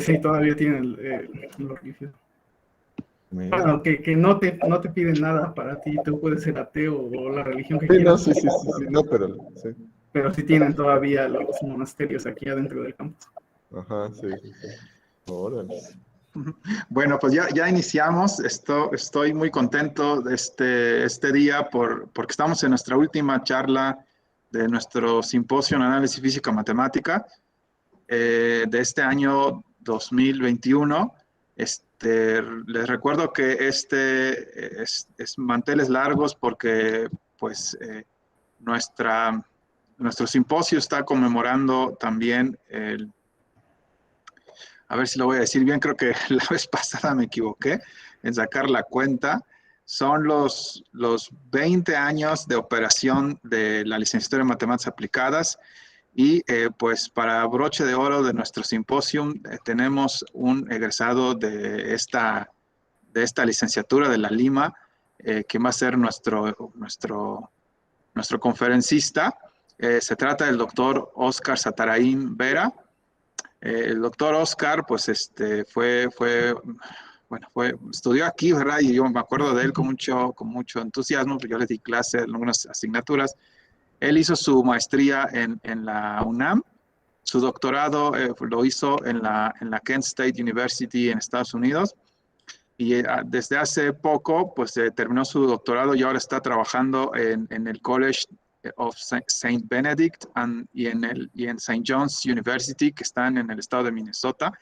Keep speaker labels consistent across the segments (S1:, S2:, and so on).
S1: Sí, todavía tienen los religiosos.
S2: Mira.
S1: Bueno, que no te piden nada para ti, tú puedes ser ateo o la religión que
S2: Sí, no,
S1: quieras,
S2: sí, no, pero sí.
S1: pero sí tienen todavía los monasterios aquí adentro del campus.
S2: Ajá, sí. Órale.
S3: Bueno, pues ya iniciamos. Estoy muy contento de este día porque estamos en nuestra última charla de nuestro simposio en análisis física matemática de este año 2021. Les recuerdo que es manteles largos porque pues nuestro simposio está conmemorando también a ver si lo voy a decir bien, creo que la vez pasada me equivoqué en sacar la cuenta. Son los 20 años de operación de la licenciatura en Matemáticas Aplicadas y pues para broche de oro de nuestro simposium tenemos un egresado de esta licenciatura de la Lima que va a ser nuestro conferencista. Se trata del doctor Oscar Satarain Vera. El doctor Oscar, pues, estudió aquí, ¿verdad? Y yo me acuerdo de él con mucho entusiasmo, porque yo le di clase en algunas asignaturas. Él hizo su maestría en la UNAM, su doctorado lo hizo en la Kent State University en Estados Unidos, y desde hace poco, pues, terminó su doctorado y ahora está trabajando en el College of Saint Benedict y en St. John's University, que están en el estado de Minnesota,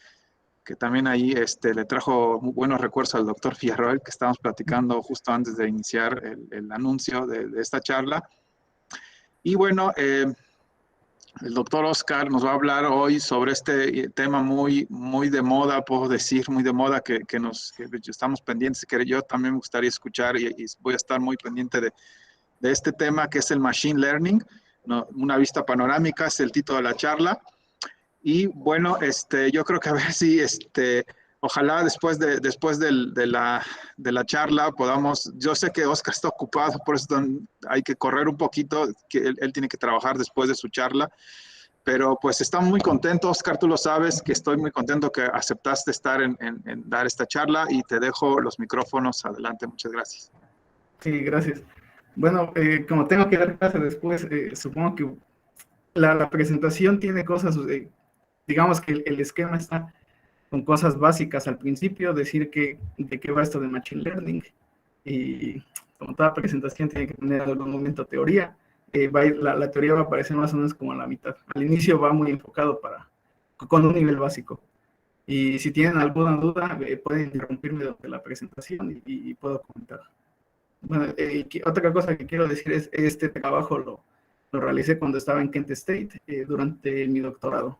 S3: que también ahí le trajo muy buenos recuerdos al doctor Fierroel, que estábamos platicando justo antes de iniciar el anuncio de esta charla. Y bueno, el doctor Oscar nos va a hablar hoy sobre este tema muy de moda, puedo decir, muy de moda, que estamos pendientes, que yo también me gustaría escuchar y voy a estar muy pendiente de este tema, que es el Machine Learning. ¿No? Una vista panorámica es el título de la charla. Y bueno, yo creo que a ver si, ojalá después de la charla podamos, yo sé que Oscar está ocupado, por eso hay que correr un poquito, que él tiene que trabajar después de su charla, pero pues estamos muy contentos, Oscar, tú lo sabes, que estoy muy contento que aceptaste estar en dar esta charla y te dejo los micrófonos adelante. Muchas gracias.
S1: Sí, gracias. Bueno, como tengo que dar clase después, supongo que la presentación tiene cosas, digamos que el esquema está con cosas básicas al principio, decir de qué va esto de Machine Learning, y como toda presentación tiene que tener en algún momento teoría. La teoría va a aparecer más o menos como a la mitad. Al inicio va muy enfocado con un nivel básico. Y si tienen alguna duda, pueden interrumpirme durante la presentación y puedo comentar. Bueno, otra cosa que quiero decir es, este trabajo lo realicé cuando estaba en Kent State, durante mi doctorado.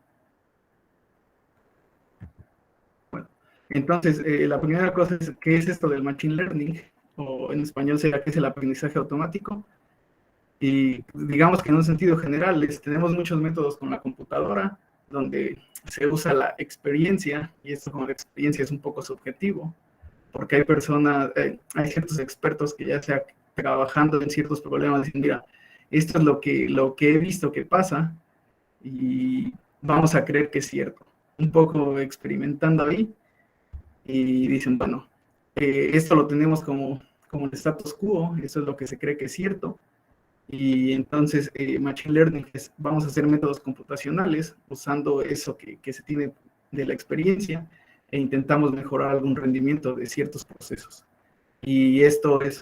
S1: Bueno, entonces, la primera cosa es, ¿qué es esto del Machine Learning? O en español será, ¿qué es el aprendizaje automático? Y digamos que en un sentido general, tenemos muchos métodos con la computadora, donde se usa la experiencia, y esto con la experiencia es un poco subjetivo, porque hay personas, hay ciertos expertos que ya sea trabajando en ciertos problemas, dicen, mira, esto es lo que he visto que pasa, y vamos a creer que es cierto. Un poco experimentando ahí, y dicen, bueno, esto lo tenemos como el status quo, eso es lo que se cree que es cierto, y entonces Machine Learning vamos a hacer métodos computacionales usando eso que se tiene de la experiencia e intentamos mejorar algún rendimiento de ciertos procesos. Y esto es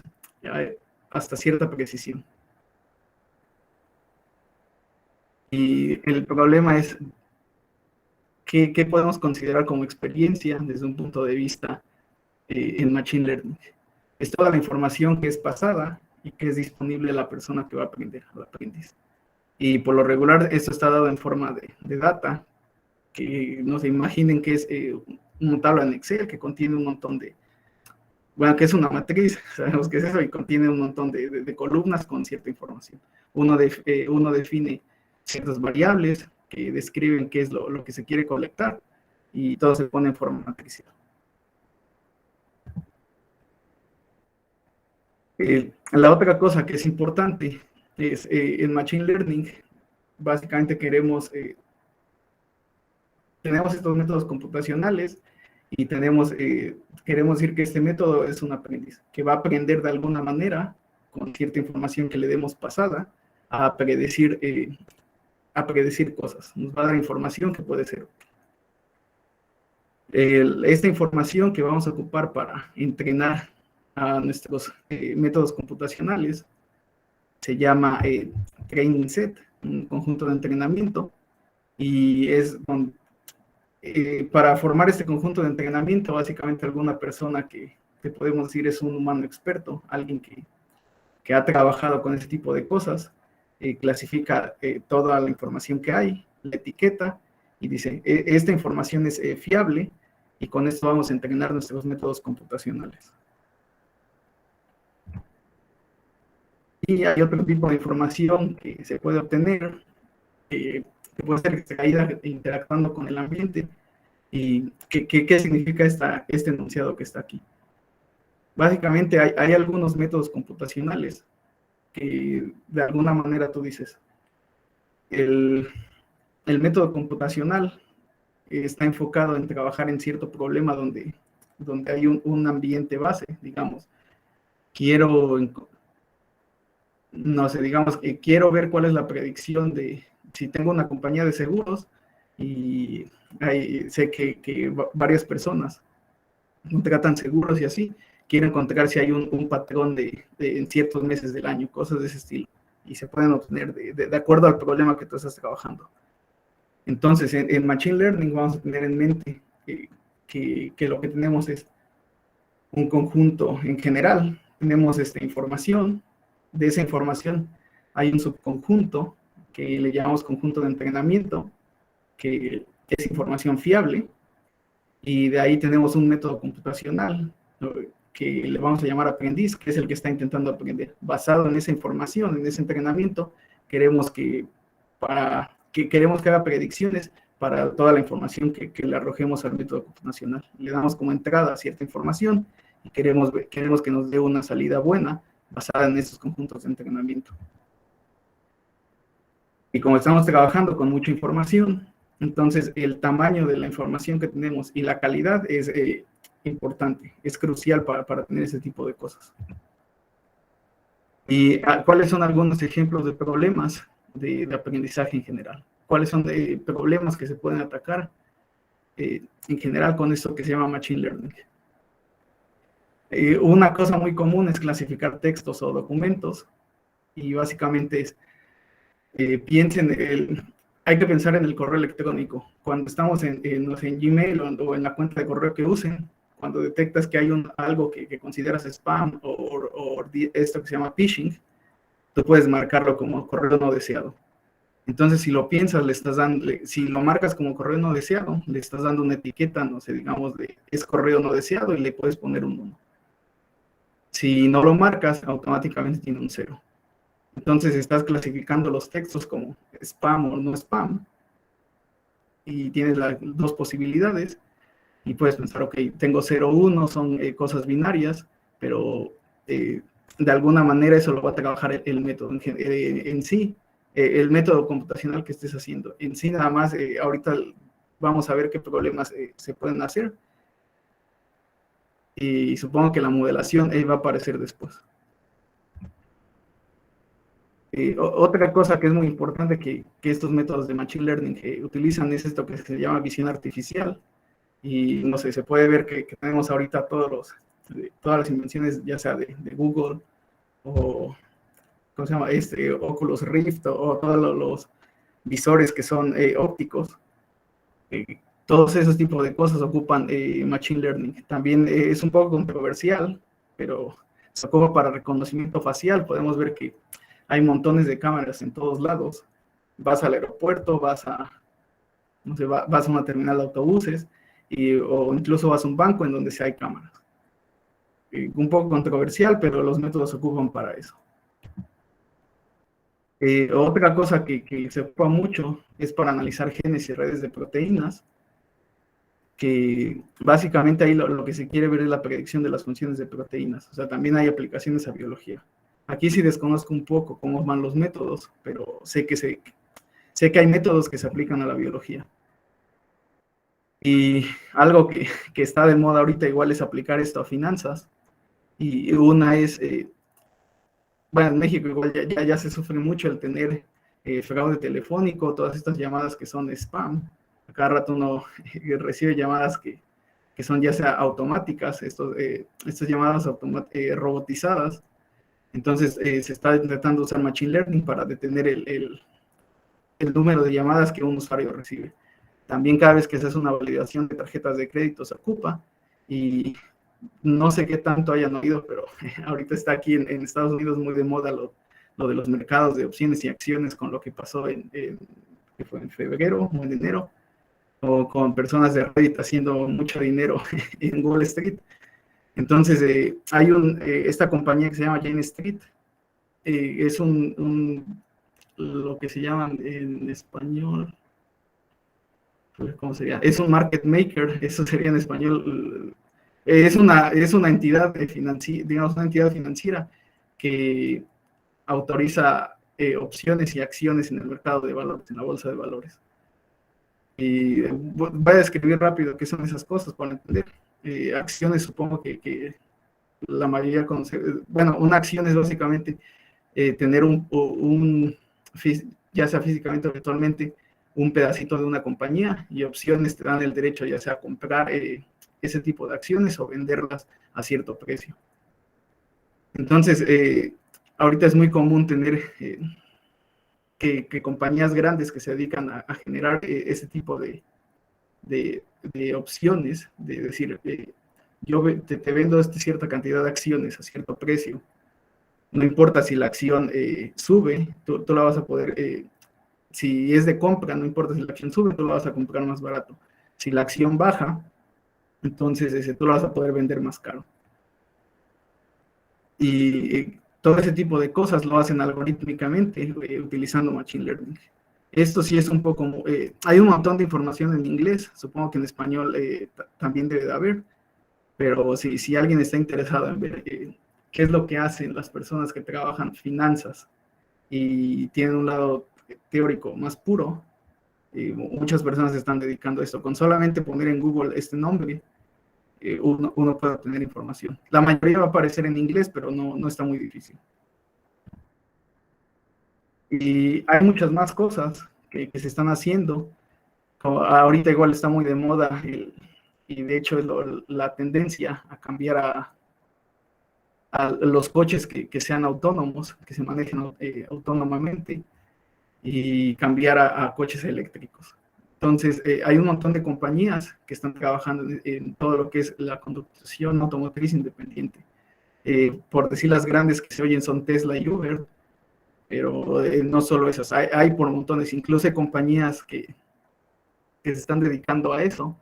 S1: hasta cierta precisión. Y el problema es, ¿qué podemos considerar como experiencia desde un punto de vista en Machine Learning? Es toda la información que es pasada y que es disponible a la persona que va a aprender, al aprendiz. Y por lo regular esto está dado en forma de data, que no se imaginen que es una tabla en Excel que contiene un montón bueno, que es una matriz, sabemos que es eso, y contiene un montón de columnas con cierta información. Uno define ciertas variables que describen qué es lo que se quiere colectar, y todo se pone en forma matricial. La otra cosa que es importante es en Machine Learning, básicamente queremos tenemos estos métodos computacionales y queremos decir que este método es un aprendiz, que va a aprender de alguna manera, con cierta información que le demos pasada, a predecir cosas. Nos va a dar información que puede ser. Esta información que vamos a ocupar para entrenar a nuestros métodos computacionales se llama training set, un conjunto de entrenamiento, y para formar este conjunto de entrenamiento, básicamente alguna persona que podemos decir es un humano experto, alguien que ha trabajado con ese tipo de cosas, clasifica toda la información que hay, la etiqueta y dice, esta información es fiable y con esto vamos a entrenar nuestros métodos computacionales. Y hay otro tipo de información que se puede obtener, que puede ser extraída interactuando con el ambiente. ¿Y qué significa este enunciado que está aquí? Básicamente hay algunos métodos computacionales que de alguna manera tú dices, el método computacional está enfocado en trabajar en cierto problema donde hay un ambiente base, digamos. Digamos que quiero ver cuál es la predicción de si tengo una compañía de seguros y sé que varias personas contratan seguros y así, quiero encontrar si hay un patrón en ciertos meses del año, cosas de ese estilo, y se pueden obtener de acuerdo al problema que tú estás trabajando. Entonces, en Machine Learning vamos a tener en mente que lo que tenemos es un conjunto en general, tenemos esta información, de esa información hay un subconjunto que le llamamos conjunto de entrenamiento, que es información fiable, y de ahí tenemos un método computacional que le vamos a llamar aprendiz, que es el que está intentando aprender. Basado en esa información, en ese entrenamiento, queremos que haga predicciones para toda la información que le arrojemos al método computacional. Le damos como entrada cierta información y queremos que nos dé una salida buena basada en esos conjuntos de entrenamiento. Y como estamos trabajando con mucha información, entonces el tamaño de la información que tenemos y la calidad es importante, es crucial para tener ese tipo de cosas. ¿Y cuáles son algunos ejemplos de problemas de aprendizaje en general? ¿Cuáles son de problemas que se pueden atacar en general con esto que se llama Machine Learning? Una cosa muy común es clasificar textos o documentos, y básicamente es, hay que pensar en el correo electrónico. Cuando estamos en Gmail o en la cuenta de correo que usen, cuando detectas que hay algo que consideras spam o esto que se llama phishing, tú puedes marcarlo como correo no deseado. Entonces, si lo piensas, si lo marcas como correo no deseado, le estás dando una etiqueta, no sé, digamos, es correo no deseado, y le puedes poner un 1. Si no lo marcas, automáticamente tiene un 0. Entonces estás clasificando los textos como spam o no spam, y tienes las dos posibilidades, y puedes pensar, ok, tengo 0, 1, son cosas binarias, pero de alguna manera eso lo va a trabajar el método en sí, el método computacional que estés haciendo. En sí nada más, ahorita vamos a ver qué problemas se pueden hacer, y supongo que la modelación va a aparecer después. Otra cosa que es muy importante que estos métodos de Machine Learning utilizan es esto que se llama visión artificial. Y no sé, se puede ver que tenemos ahorita todas las invenciones, ya sea de Google o, ¿cómo se llama? Oculus Rift o todos los visores que son ópticos. Todos esos tipos de cosas ocupan Machine Learning. También es un poco controversial, pero se ocupa para reconocimiento facial. Podemos ver que hay montones de cámaras en todos lados. Vas al aeropuerto, vas a una terminal de autobuses, o incluso vas a un banco en donde sí hay cámaras. Un poco controversial, pero los métodos se ocupan para eso. Otra cosa que se ocupa mucho es para analizar genes y redes de proteínas, que básicamente ahí lo que se quiere ver es la predicción de las funciones de proteínas. O sea, también hay aplicaciones a biología. Aquí sí desconozco un poco cómo van los métodos, pero sé que hay métodos que se aplican a la biología. Y algo que está de moda ahorita igual es aplicar esto a finanzas. Y una es, bueno, en México igual ya se sufre mucho el tener fraude telefónico, todas estas llamadas que son spam. A cada rato uno recibe llamadas que son ya sea automáticas, estas llamadas robotizadas. Entonces se está intentando usar Machine Learning para detener el número de llamadas que un usuario recibe. También cada vez que se hace una validación de tarjetas de crédito se ocupa, y no sé qué tanto hayan oído, pero ahorita está aquí en Estados Unidos muy de moda lo de los mercados de opciones y acciones, con lo que pasó que fue en febrero o en enero, o con personas de Reddit haciendo mucho dinero en Wall Street. Entonces, hay esta compañía que se llama Jane Street, es lo que se llama en español, ¿cómo sería? Es un market maker, eso sería en español. Es una entidad digamos, una entidad financiera que autoriza opciones y acciones en el mercado de valores, en la bolsa de valores. Y voy a describir rápido qué son esas cosas para entender. Acciones, supongo que la mayoría conoce. Bueno, una acción es básicamente tener ya sea físicamente o virtualmente, un pedacito de una compañía, y opciones te dan el derecho ya sea a comprar ese tipo de acciones o venderlas a cierto precio. Entonces, ahorita es muy común tener que compañías grandes que se dedican a generar ese tipo de opciones, de decir, yo te vendo cierta cantidad de acciones a cierto precio. No importa si la acción sube, tú la vas a poder, si es de compra, no importa si la acción sube, tú la vas a comprar más barato. Si la acción baja, entonces tú la vas a poder vender más caro. Y todo ese tipo de cosas lo hacen algorítmicamente utilizando Machine Learning. Esto sí es un poco, hay un montón de información en inglés, supongo que en español también debe de haber, pero si alguien está interesado en ver qué es lo que hacen las personas que trabajan finanzas y tienen un lado teórico más puro, muchas personas se están dedicando a esto. Con solamente poner en Google este nombre, uno puede obtener información. La mayoría va a aparecer en inglés, pero no está muy difícil. Y hay muchas más cosas que se están haciendo. Como ahorita igual está muy de moda, y de hecho es la tendencia a cambiar a los coches que sean autónomos, que se manejen autónomamente, y cambiar a coches eléctricos. Entonces, hay un montón de compañías que están trabajando en todo lo que es la conducción automotriz independiente. Por decir las grandes que se oyen son Tesla y Uber, pero no solo esas, hay por montones, incluso hay compañías que se están dedicando a eso,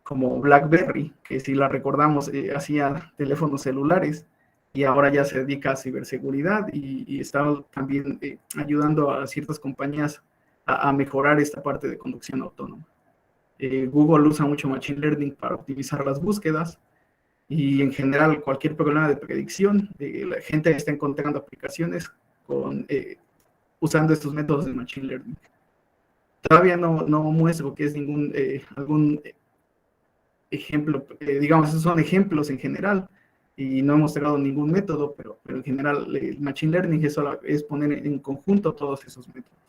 S1: como BlackBerry, que si la recordamos hacía teléfonos celulares, y ahora ya se dedica a ciberseguridad, y está también ayudando a ciertas compañías a mejorar esta parte de conducción autónoma. Google usa mucho Machine Learning para optimizar las búsquedas, y en general cualquier problema de predicción, la gente está encontrando aplicaciones usando estos métodos de Machine Learning. Todavía no muestro que es algún ejemplo, digamos, esos son ejemplos en general, y no he mostrado ningún método, pero en general el Machine Learning es poner en conjunto todos esos métodos.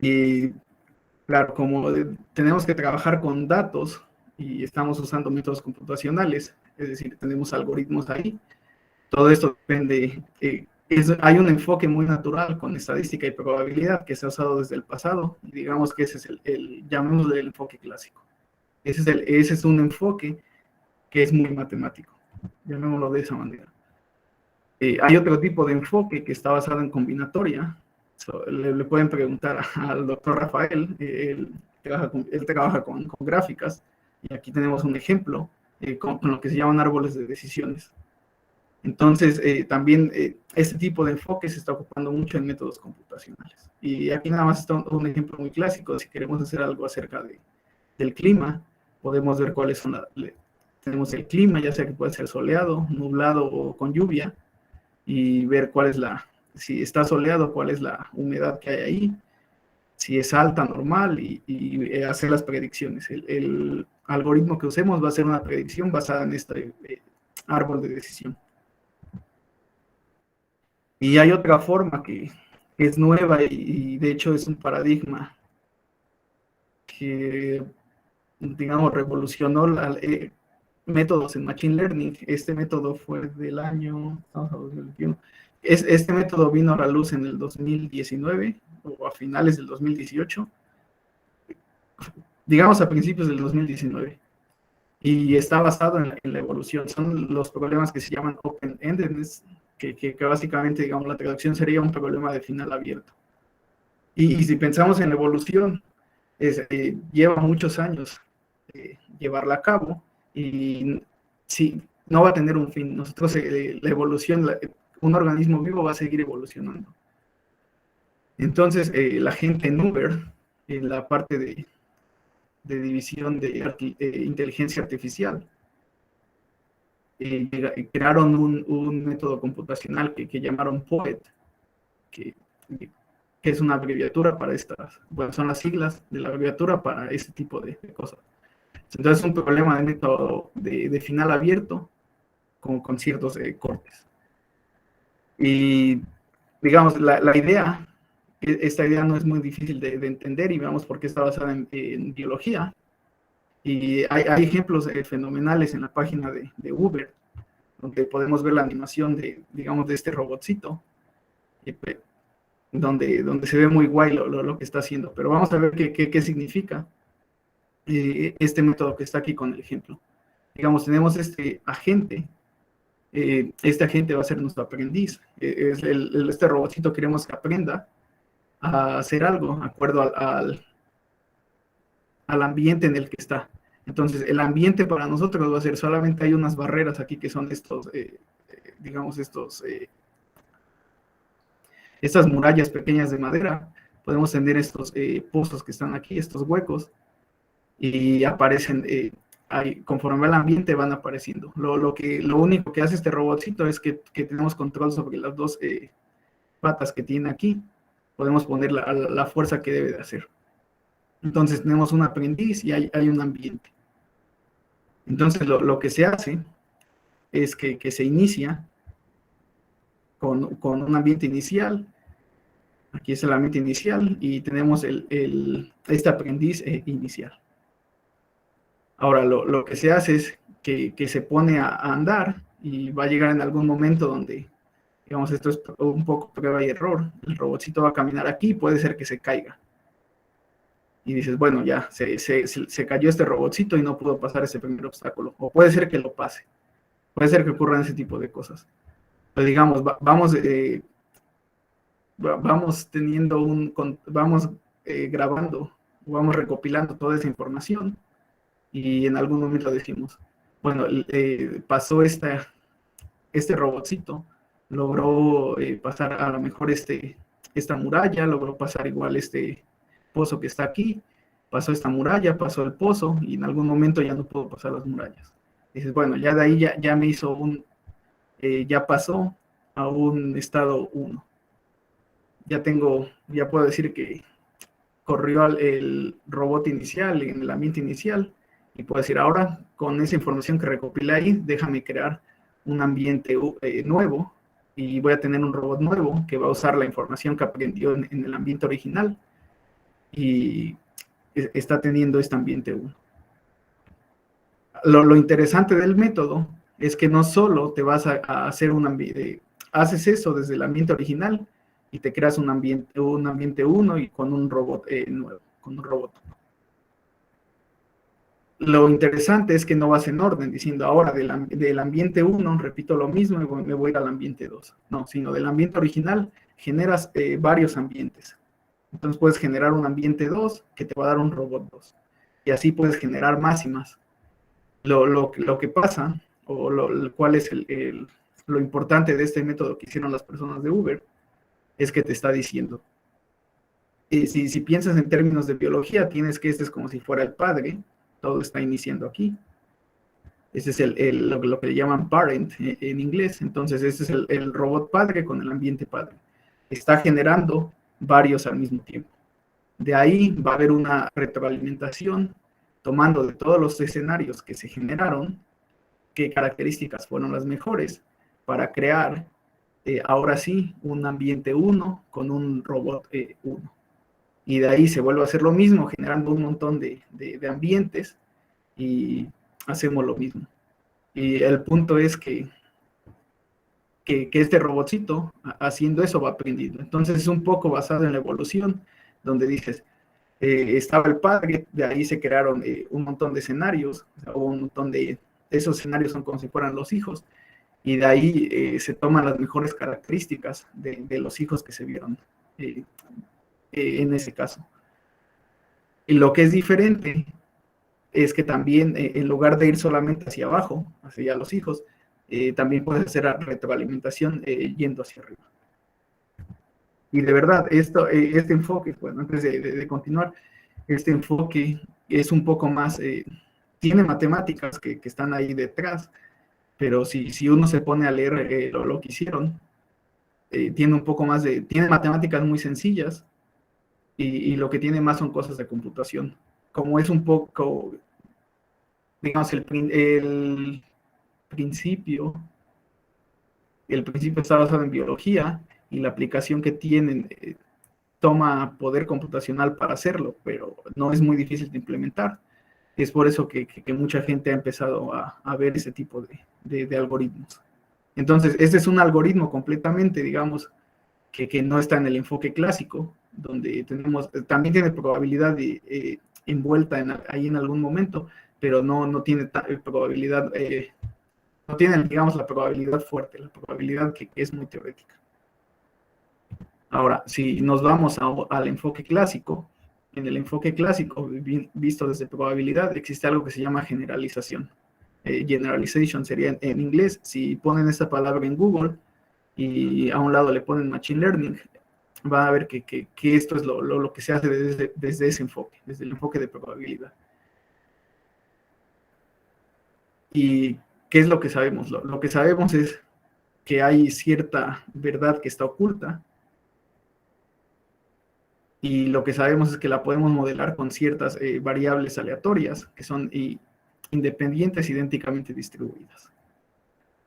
S1: Y claro, como tenemos que trabajar con datos y estamos usando métodos computacionales, es decir, tenemos algoritmos ahí, todo esto depende, hay un enfoque muy natural con estadística y probabilidad que se ha usado desde el pasado, y digamos que ese es llamémosle el enfoque clásico. Ese es un enfoque que es muy matemático, llamémoslo de esa manera. Hay otro tipo de enfoque que está basado en combinatoria. Le pueden preguntar al doctor Rafael, él trabaja con gráficas, y aquí tenemos un ejemplo con lo que se llaman árboles de decisiones. Entonces, también este tipo de enfoque se está ocupando mucho en métodos computacionales. Y aquí nada más está un ejemplo muy clásico. Si queremos hacer algo acerca del clima, podemos ver cuáles son tenemos el clima, ya sea que puede ser soleado, nublado o con lluvia, y ver si está soleado, cuál es la humedad que hay ahí. si es alta, normal, y hacer las predicciones. El algoritmo que usemos va a ser una predicción basada en este árbol de decisión. Y hay otra forma que es nueva y de hecho es un paradigma que, digamos, revolucionó métodos en Machine Learning. Este método fue del año 2021. Este método vino a la luz en el 2019 o a finales del 2018, digamos a principios del 2019, y está basado en la evolución. Son los problemas que se llaman open-endedness, que básicamente, digamos, la traducción sería un problema de final abierto. Y si pensamos en la evolución, lleva muchos años llevarla a cabo, y sí, no va a tener un fin. Nosotros, la evolución, un organismo vivo va a seguir evolucionando. Entonces, la gente en Uber, en la parte de división de inteligencia artificial, crearon un método computacional que llamaron POET, que es una abreviatura para estas, bueno, son las siglas de la abreviatura para este tipo de cosas. Entonces, es un problema de método de final abierto con ciertos cortes. Y, digamos, la idea, esta idea no es muy difícil de entender, y veamos por qué está basada en biología. Y hay ejemplos fenomenales en la página de Uber, donde podemos ver la animación digamos, de este robotcito, donde se ve muy guay lo que está haciendo. Pero vamos a ver qué significa este método que está aquí con el ejemplo. Digamos, tenemos este agente. Este agente va a ser nuestro aprendiz. Este robotcito queremos que aprenda a hacer algo de acuerdo al ambiente en el que está. Entonces, el ambiente para nosotros va a ser, solamente hay unas barreras aquí que son estos, digamos, estas murallas pequeñas de madera. Podemos tener estos pozos que están aquí, estos huecos, y aparecen, conforme al ambiente van apareciendo. Lo único que hace este robotcito es que tenemos control sobre las dos patas que tiene aquí. Podemos poner la fuerza que debe de hacer. Entonces tenemos un aprendiz y hay un ambiente. Entonces lo que se hace es que se inicia con un ambiente inicial. Aquí es el ambiente inicial y tenemos este aprendiz inicial. Ahora lo que se hace es que se pone a andar, y va a llegar en algún momento donde, digamos, esto es un poco prueba y error. El robotcito va a caminar aquí, puede ser que se caiga. Y dices, bueno, ya, se cayó este robotcito y no pudo pasar ese primer obstáculo. O puede ser que lo pase. Puede ser que ocurran ese tipo de cosas. Pero digamos, vamos grabando, vamos recopilando toda esa información, y en algún momento decimos, bueno, pasó este robotcito, logró pasar a lo mejor esta muralla, logró pasar igual este pozo que está aquí, pasó esta muralla, pasó el pozo, y en algún momento ya no pudo pasar las murallas. Dices, bueno, ya de ahí ya me hizo ya pasó a un estado 1. Ya puedo decir que corrió el robot inicial en el ambiente inicial, y puedo decir, ahora con esa información que recopilé ahí, déjame crear un ambiente nuevo, y voy a tener un robot nuevo que va a usar la información que aprendió en el ambiente original, y está teniendo este ambiente 1. Lo interesante del método es que no solo te vas a hacer un ambiente, haces eso desde el ambiente original y te creas un ambiente 1 y con un robot nuevo, con un robot. Lo interesante es que no vas en orden, diciendo ahora del ambiente 1 repito lo mismo y me voy al ambiente 2. No, sino del ambiente original generas varios ambientes. Entonces puedes generar un ambiente 2 que te va a dar un robot 2. Y así puedes generar más y más. Lo que pasa, o cuál es lo importante de este método que hicieron las personas de Uber, es que te está diciendo, si piensas en términos de biología, tienes que este es como si fuera el padre, todo está iniciando aquí. Ese es lo que le llaman parent en inglés. Entonces, ese es el robot padre con el ambiente padre. Está generando varios al mismo tiempo. De ahí va a haber una retroalimentación tomando de todos los escenarios que se generaron, qué características fueron las mejores para crear, ahora sí, un ambiente 1 con un robot 1. Y de ahí se vuelve a hacer lo mismo, generando un montón de ambientes y hacemos lo mismo. Y el punto es que este robotcito, haciendo eso, va aprendiendo. Entonces es un poco basado en la evolución, donde dices, estaba el padre, de ahí se crearon un montón de escenarios, o un montón de esos escenarios son como si fueran los hijos, y de ahí se toman las mejores características de los hijos que se vieron en ese caso. Y lo que es diferente es que también, en lugar de ir solamente hacia abajo, hacia los hijos, también puedes hacer retroalimentación yendo hacia arriba. Y de verdad, este enfoque, bueno, antes de continuar, este enfoque es un poco más, tiene matemáticas que están ahí detrás, pero si uno se pone a leer lo que hicieron, tiene un poco más tiene matemáticas muy sencillas, y lo que tiene más son cosas de computación. Como es un poco, digamos, el principio está basado en biología, y la aplicación que tienen toma poder computacional para hacerlo, pero no es muy difícil de implementar. Es por eso que mucha gente ha empezado a ver ese tipo de algoritmos. Entonces, este es un algoritmo completamente, digamos, que no está en el enfoque clásico, donde también tiene probabilidad envuelta ahí en algún momento, pero no tiene probabilidad, no tiene, digamos, la probabilidad fuerte, la probabilidad que es muy teórica. Ahora, si nos vamos al enfoque clásico, en el enfoque clásico, visto desde probabilidad, existe algo que se llama generalización. Generalization sería en inglés. Si ponen esta palabra en Google y a un lado le ponen Machine Learning, van a ver que esto es lo que se hace desde ese enfoque, desde el enfoque de probabilidad. ¿Y qué es lo que sabemos? Lo que sabemos es que hay cierta verdad que está oculta, y lo que sabemos es que la podemos modelar con ciertas variables aleatorias que son independientes, idénticamente distribuidas.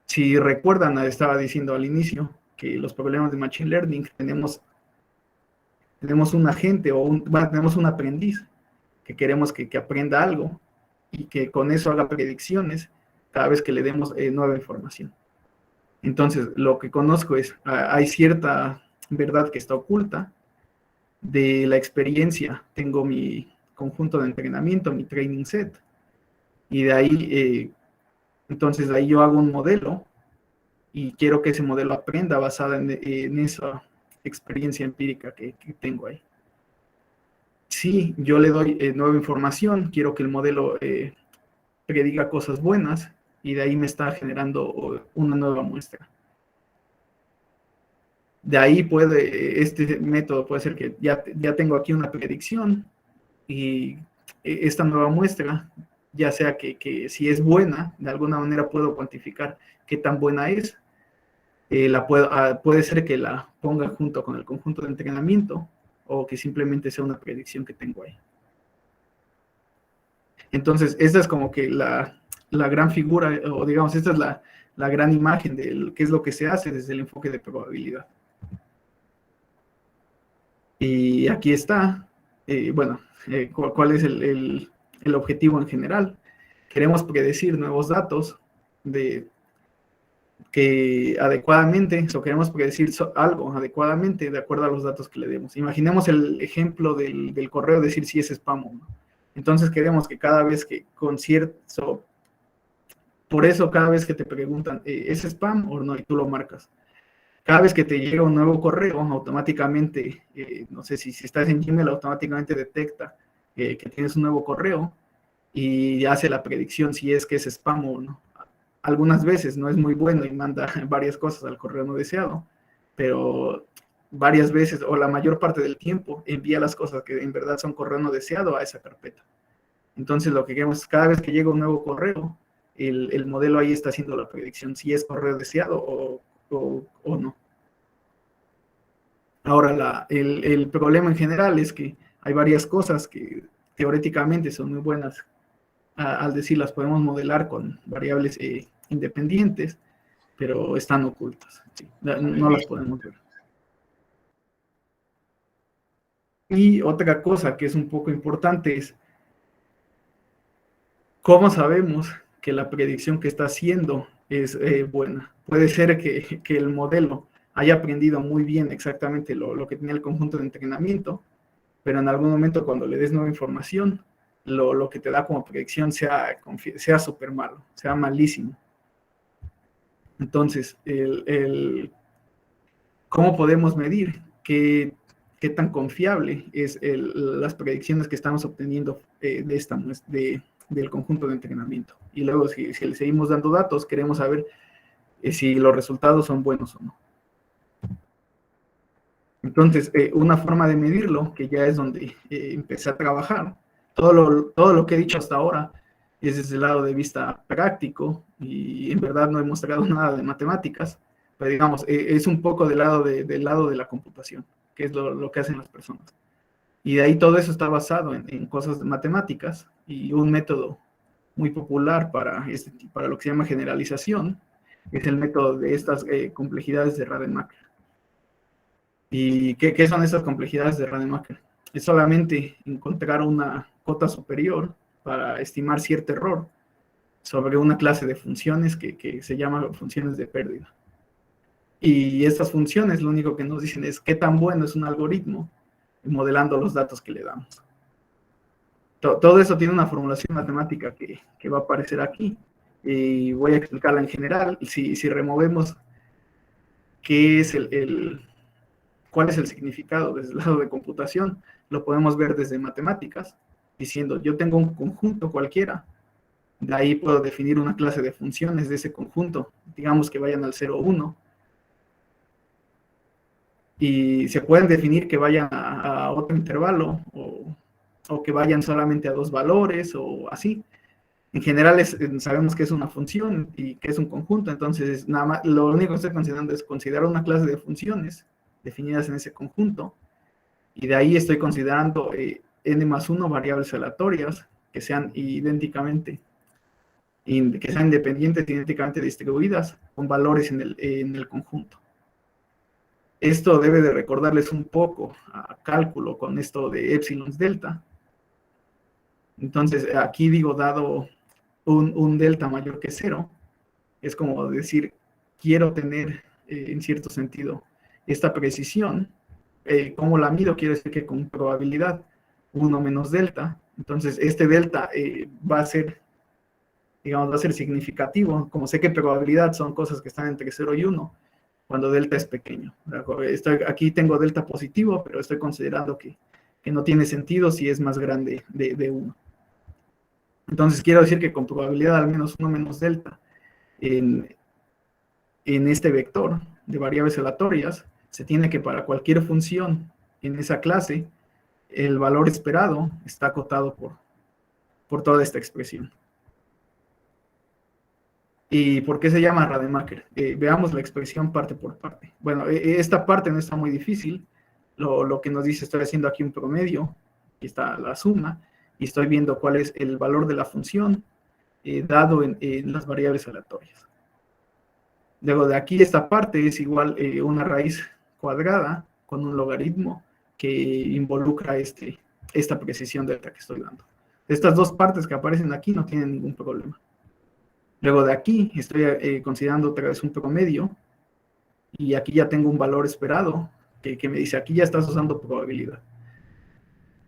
S1: Si recuerdan, estaba diciendo al inicio que los problemas de Machine Learning tenemos un agente tenemos un aprendiz que queremos que aprenda algo y que con eso haga predicciones cada vez que le demos nueva información. Entonces, lo que conozco es, hay cierta verdad que está oculta. De la experiencia tengo mi conjunto de entrenamiento, mi training set, y de ahí, entonces de ahí yo hago un modelo y quiero que ese modelo aprenda basada en esa experiencia empírica que tengo ahí. Si yo le doy nueva información, quiero que el modelo prediga cosas buenas, y de ahí me está generando una nueva muestra. De ahí este método puede ser que ya tengo aquí una predicción, y esta nueva muestra, ya sea que si es buena, de alguna manera puedo cuantificar qué tan buena es. Puede ser que la ponga junto con el conjunto de entrenamiento, o que simplemente sea una predicción que tengo ahí. Entonces, esta es como que la gran figura, o digamos, esta es la gran imagen de qué es lo que se hace desde el enfoque de probabilidad. Y aquí está, bueno, cuál es el objetivo en general. Queremos predecir nuevos datos que adecuadamente, o queremos predecir algo adecuadamente de acuerdo a los datos que le demos. Imaginemos el ejemplo del correo, decir si es spam o no. Entonces queremos que cada vez que por eso cada vez que te preguntan, ¿es spam o no? Y tú lo marcas. Cada vez que te llega un nuevo correo, automáticamente, no sé, si estás en Gmail, automáticamente detecta que tienes un nuevo correo y hace la predicción si es que es spam o no. Algunas veces no es muy bueno y manda varias cosas al correo no deseado, pero varias veces, o la mayor parte del tiempo, envía las cosas que en verdad son correo no deseado a esa carpeta. Entonces lo que queremos es cada vez que llega un nuevo correo, el modelo ahí está haciendo la predicción si es correo deseado o no. Ahora, el problema en general es que Hay varias cosas que teóricamente son muy buenas al decir las podemos modelar con variables independientes, pero están ocultas, ¿sí? No las podemos ver. Y otra cosa que es un poco importante es cómo sabemos que la predicción que está haciendo es buena. Puede ser que el modelo haya aprendido muy bien exactamente lo que tenía el conjunto de entrenamiento, pero en algún momento cuando le des nueva información, lo que te da como predicción sea súper malo, sea malísimo. Entonces, ¿cómo podemos medir qué tan confiable es las predicciones que estamos obteniendo del conjunto de entrenamiento? Y luego, si le seguimos dando datos, queremos saber si los resultados son buenos o no. Entonces, una forma de medirlo, que ya es donde empecé a trabajar, todo lo que he dicho hasta ahora es desde el lado de vista práctico, y en verdad no he mostrado nada de matemáticas, pero digamos, es un poco del lado de la computación, que es lo que hacen las personas. Y de ahí todo eso está basado en cosas de matemáticas, y un método muy popular para lo que se llama generalización es el método de estas complejidades de Rademacher. ¿Y qué son esas complejidades de Rademacher? Es solamente encontrar una cota superior para estimar cierto error sobre una clase de funciones que se llaman funciones de pérdida. Y estas funciones lo único que nos dicen es qué tan bueno es un algoritmo modelando los datos que le damos. Todo eso tiene una formulación matemática que va a aparecer aquí. Y voy a explicarla en general. Si removemos qué es cuál es el significado desde el lado de computación, lo podemos ver desde matemáticas, diciendo yo tengo un conjunto cualquiera, de ahí puedo definir una clase de funciones de ese conjunto, digamos que vayan al 0, 1, y se pueden definir que vayan a otro intervalo, o que vayan solamente a 2 valores, o así. En general sabemos que es una función y que es un conjunto, entonces nada más, lo único que estoy considerando es considerar una clase de funciones definidas en ese conjunto, y de ahí estoy considerando n más 1 variables aleatorias que sean independientes idénticamente distribuidas con valores en el conjunto. Esto debe de recordarles un poco a cálculo con esto de épsilon delta. Entonces aquí digo, dado un delta mayor que 0, es como decir, quiero tener en cierto sentido esta precisión. ¿Cómo la mido? Quiero decir que con probabilidad 1 menos delta. Entonces este delta va a ser significativo. Como sé que probabilidad son cosas que están entre 0 y 1, cuando delta es pequeño. Aquí tengo delta positivo, pero estoy considerando que no tiene sentido si es más grande de 1. Entonces quiero decir que con probabilidad al menos 1 menos delta en este vector de variables aleatorias, se tiene que para cualquier función en esa clase, el valor esperado está acotado por toda esta expresión. ¿Y por qué se llama Rademacher? Veamos la expresión parte por parte. Bueno, esta parte no está muy difícil. Lo que nos dice, estoy haciendo aquí un promedio, aquí está la suma, y estoy viendo cuál es el valor de la función dado en las variables aleatorias. Luego de aquí, esta parte es igual una raíz cuadrada con un logaritmo que involucra esta precisión delta que estoy dando. Estas dos partes que aparecen aquí no tienen ningún problema. Luego de aquí estoy considerando otra vez un promedio, y aquí ya tengo un valor esperado que me dice, aquí ya estás usando probabilidad.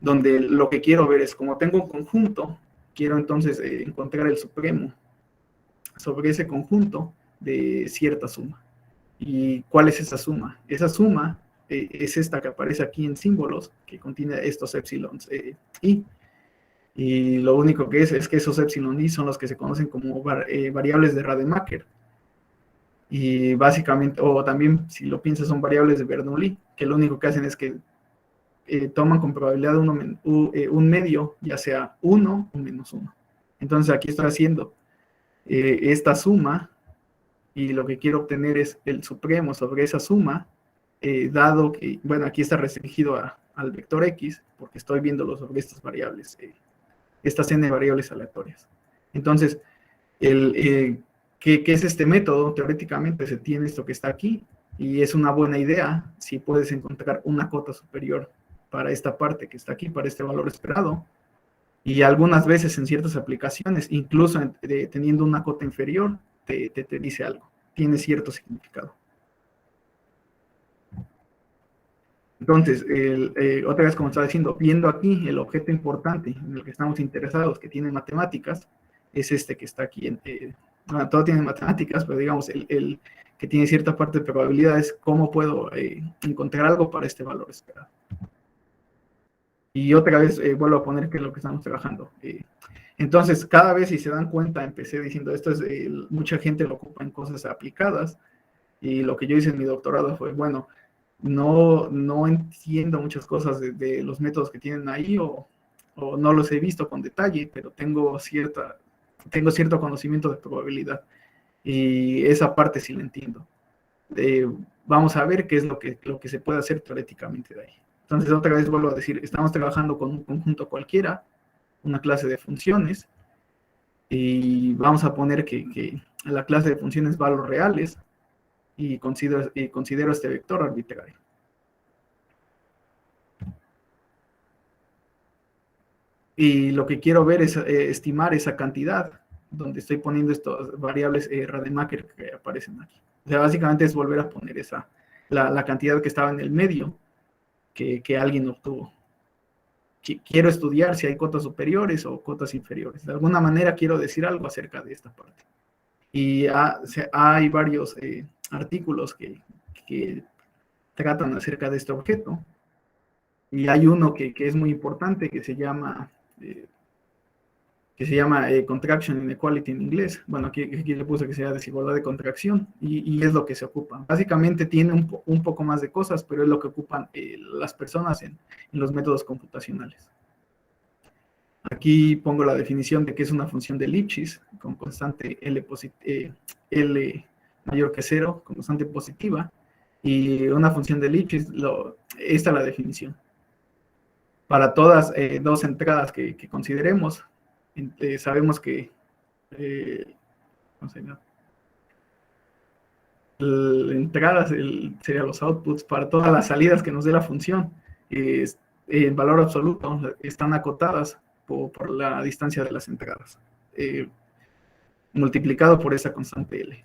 S1: Donde lo que quiero ver es, como tengo un conjunto, quiero entonces encontrar el supremo sobre ese conjunto de cierta suma. ¿Y cuál es esa suma? Esa suma es esta que aparece aquí en símbolos, que contiene estos épsilons i. Y lo único que es que esos épsilon i son los que se conocen como variables de Rademacher. Y básicamente, o también si lo piensas, son variables de Bernoulli, que lo único que hacen es que toman con probabilidad un medio, ya sea 1 o menos 1. Entonces aquí estoy haciendo esta suma, y lo que quiero obtener es el supremo sobre esa suma, dado que, bueno, aquí está restringido al vector X, porque estoy viendo sobre estas variables, estas n variables aleatorias. Entonces, ¿qué es este método? Teóricamente se tiene esto que está aquí, y es una buena idea si puedes encontrar una cota superior para esta parte que está aquí, para este valor esperado, y algunas veces en ciertas aplicaciones, incluso teniendo una cota inferior, te dice algo, tiene cierto significado. Entonces, otra vez como estaba diciendo, viendo aquí el objeto importante en el que estamos interesados, que tiene matemáticas, es este que está aquí. Bueno, todo tiene matemáticas, pero digamos, el que tiene cierta parte de probabilidades, ¿cómo puedo encontrar algo para este valor esperado? Y otra vez vuelvo a poner que es lo que estamos trabajando. Entonces, cada vez, si se dan cuenta, empecé diciendo esto, mucha gente lo ocupa en cosas aplicadas, y lo que yo hice en mi doctorado fue, bueno, no entiendo muchas cosas de los métodos que tienen ahí, o no los he visto con detalle, pero tengo cierto conocimiento de probabilidad, y esa parte sí la entiendo. Vamos a ver qué es lo que se puede hacer teóricamente de ahí. Entonces, otra vez vuelvo a decir, estamos trabajando con un conjunto cualquiera, una clase de funciones, y vamos a poner que la clase de funciones valores reales, y considero este vector arbitrario. Y lo que quiero ver es estimar esa cantidad, donde estoy poniendo estas variables Rademacher que aparecen aquí. O sea, básicamente es volver a poner la cantidad que estaba en el medio, que alguien obtuvo. Quiero estudiar si hay cotas superiores o cotas inferiores. De alguna manera quiero decir algo acerca de esta parte. Y hay varios artículos que tratan acerca de este objeto. Y hay uno que es muy importante, que se llama contraction inequality en inglés. Bueno, aquí le puse que sea desigualdad de contracción, y es lo que se ocupa. Básicamente tiene un poco más de cosas, pero es lo que ocupan las personas en los métodos computacionales. Aquí pongo la definición de que es una función de Lipschitz con constante L mayor que 0, con constante positiva, y una función de Lipschitz, esta es la definición. Para todas dos entradas que consideremos, sabemos que entradas serían los outputs. Para todas las salidas que nos dé la función, en valor absoluto, están acotadas por la distancia de las entradas, multiplicado por esa constante L.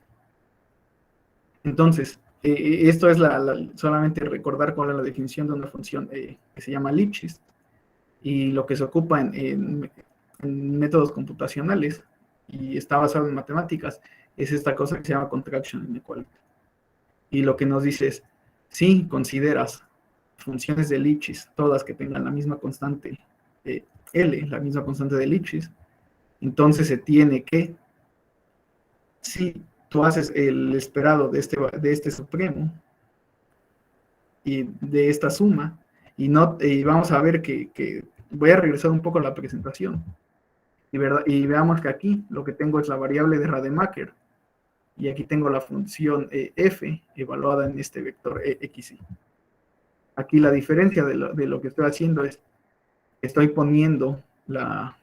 S1: Entonces, esto es solamente recordar cuál es la definición de una función que se llama Lipschitz, y lo que se ocupa en métodos computacionales, y está basado en matemáticas, es esta cosa que se llama contraction inequality. Y lo que nos dice es, si consideras funciones de Lipschitz, todas que tengan la misma constante L, la misma constante de Lipschitz, entonces se tiene que, si tú haces el esperado de este supremo y de esta suma, y vamos a ver que voy a regresar un poco a la presentación, y veamos que aquí lo que tengo es la variable de Rademacher, y aquí tengo la función f evaluada en este vector xy. Aquí la diferencia de lo que estoy haciendo es, estoy poniendo la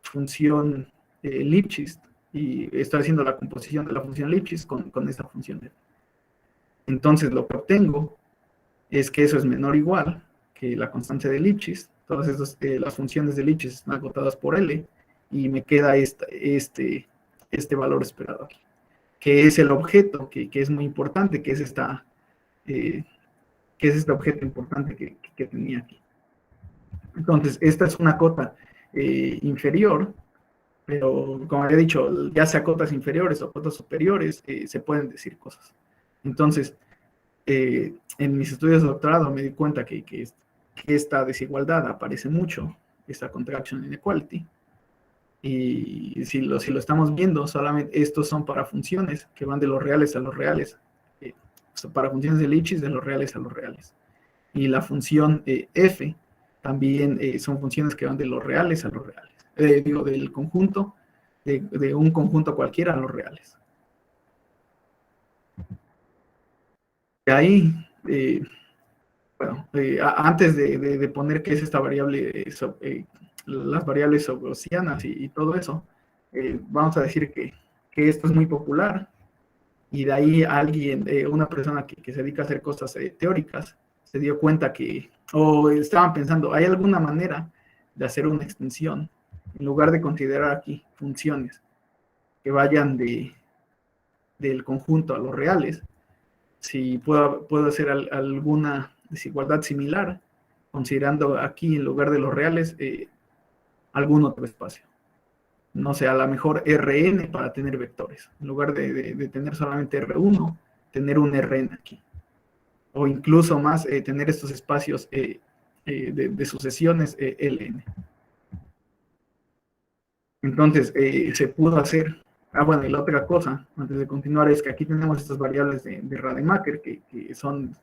S1: función Lipschitz, y estoy haciendo la composición de la función Lipschitz con esta función f. Entonces lo que obtengo es que eso es menor o igual que la constante de Lipschitz. Todas las funciones de Lipschitz están acotadas por L, y me queda este valor esperado aquí, que es el objeto que es muy importante, que es este objeto importante que tenía aquí. Entonces, esta es una cota inferior, pero como había dicho, ya sea cotas inferiores o cotas superiores, se pueden decir cosas. Entonces, en mis estudios de doctorado me di cuenta que esta desigualdad aparece mucho, esta contraction inequality, y si lo estamos viendo, solamente estos son para funciones que van de los reales a los reales, para funciones de Lipschitz de los reales a los reales. Y la función f también son funciones que van de los reales a los reales. Del conjunto, de un conjunto cualquiera a los reales. De ahí bueno, antes de poner qué es esta variable, las variables gaussianas y todo eso, vamos a decir que esto es muy popular y de ahí alguien, una persona que se dedica a hacer cosas teóricas, se dio cuenta o estaban pensando, ¿hay alguna manera de hacer una extensión en lugar de considerar aquí funciones que vayan del conjunto a los reales? Si puedo hacer alguna desigualdad similar, considerando aquí en lugar de los reales algún otro espacio. No sé, a lo mejor Rn para tener vectores. En lugar de tener solamente R1, tener un Rn aquí. O incluso más, tener estos espacios de sucesiones Ln. Entonces, se pudo hacer. Bueno, y la otra cosa, antes de continuar, es que aquí tenemos estas variables de Rademacher, que son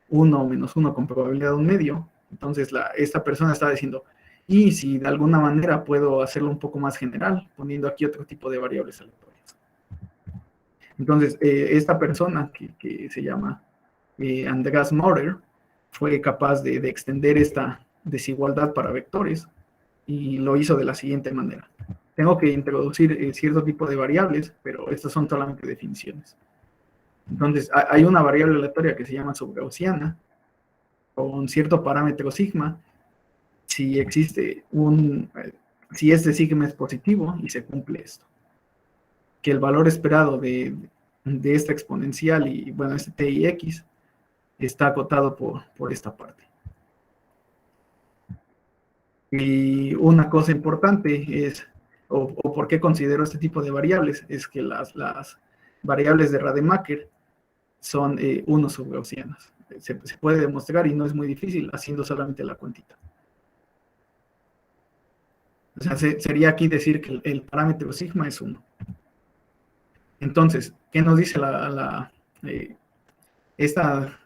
S1: 1 menos 1 con probabilidad de 1 medio. Entonces, esta persona está diciendo, y si de alguna manera puedo hacerlo un poco más general, poniendo aquí otro tipo de variables aleatorias. Entonces, esta persona que se llama Andreas Maurer fue capaz de extender esta desigualdad para vectores y lo hizo de la siguiente manera. Tengo que introducir cierto tipo de variables, pero estas son solamente definiciones. Entonces, hay una variable aleatoria que se llama subgaussiana, con cierto parámetro sigma, si existe si este sigma es positivo y se cumple esto. Que el valor esperado de esta exponencial y, bueno, este t y x, está acotado por esta parte. Y una cosa importante es, o por qué considero este tipo de variables, es que las variables de Rademacher son 1 subgaussianas. Se puede demostrar y no es muy difícil haciendo solamente la cuentita. O sea, sería aquí decir que el parámetro sigma es 1. Entonces, ¿qué nos dice esta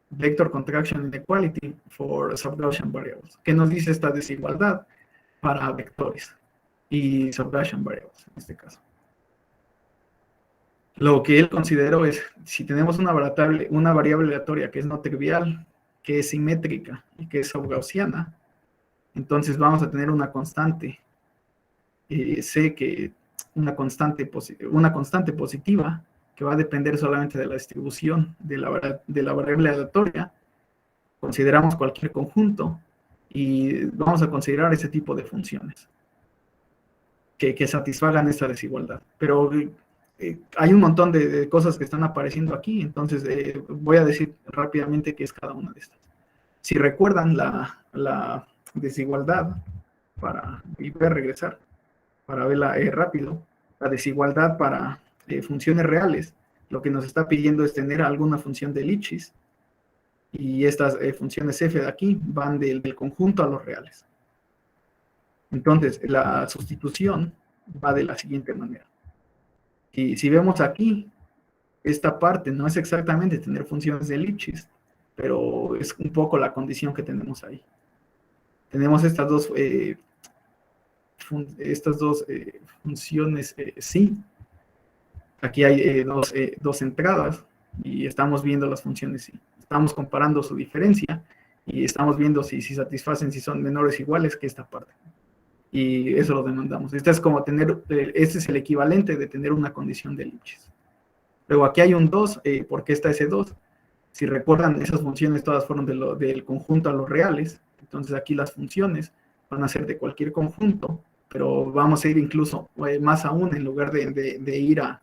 S1: vector contraction inequality for subgaussian variables? ¿Qué nos dice esta desigualdad para vectores y subgaussian variables en este caso? Lo que él consideró es, si tenemos una variable aleatoria que es no trivial, que es simétrica y que es subgaussiana, entonces vamos a tener una constante C, una constante positiva, que va a depender solamente de la distribución de la variable aleatoria. Consideramos cualquier conjunto y vamos a considerar ese tipo de funciones que satisfagan esta desigualdad. Pero hay un montón de cosas que están apareciendo aquí, entonces voy a decir rápidamente qué es cada una de estas. Si recuerdan la desigualdad, y voy a regresar para verla rápido, la desigualdad para funciones reales, lo que nos está pidiendo es tener alguna función de Lipschitz, y estas funciones f de aquí van del conjunto a los reales. Entonces, la sustitución va de la siguiente manera. Y si vemos aquí, esta parte no es exactamente tener funciones de Lipschitz, pero es un poco la condición que tenemos ahí. Tenemos estas dos funciones sí. Aquí hay dos entradas y estamos viendo las funciones sí. Estamos comparando su diferencia y estamos viendo si satisfacen, si son menores o iguales que esta parte. Y eso lo demandamos. Este es como este es el equivalente de tener una condición de Lipschitz. Luego aquí hay un 2, ¿por qué está ese 2? Si recuerdan, esas funciones todas fueron del conjunto a los reales, entonces aquí las funciones van a ser de cualquier conjunto, pero vamos a ir incluso más aún, en lugar de ir a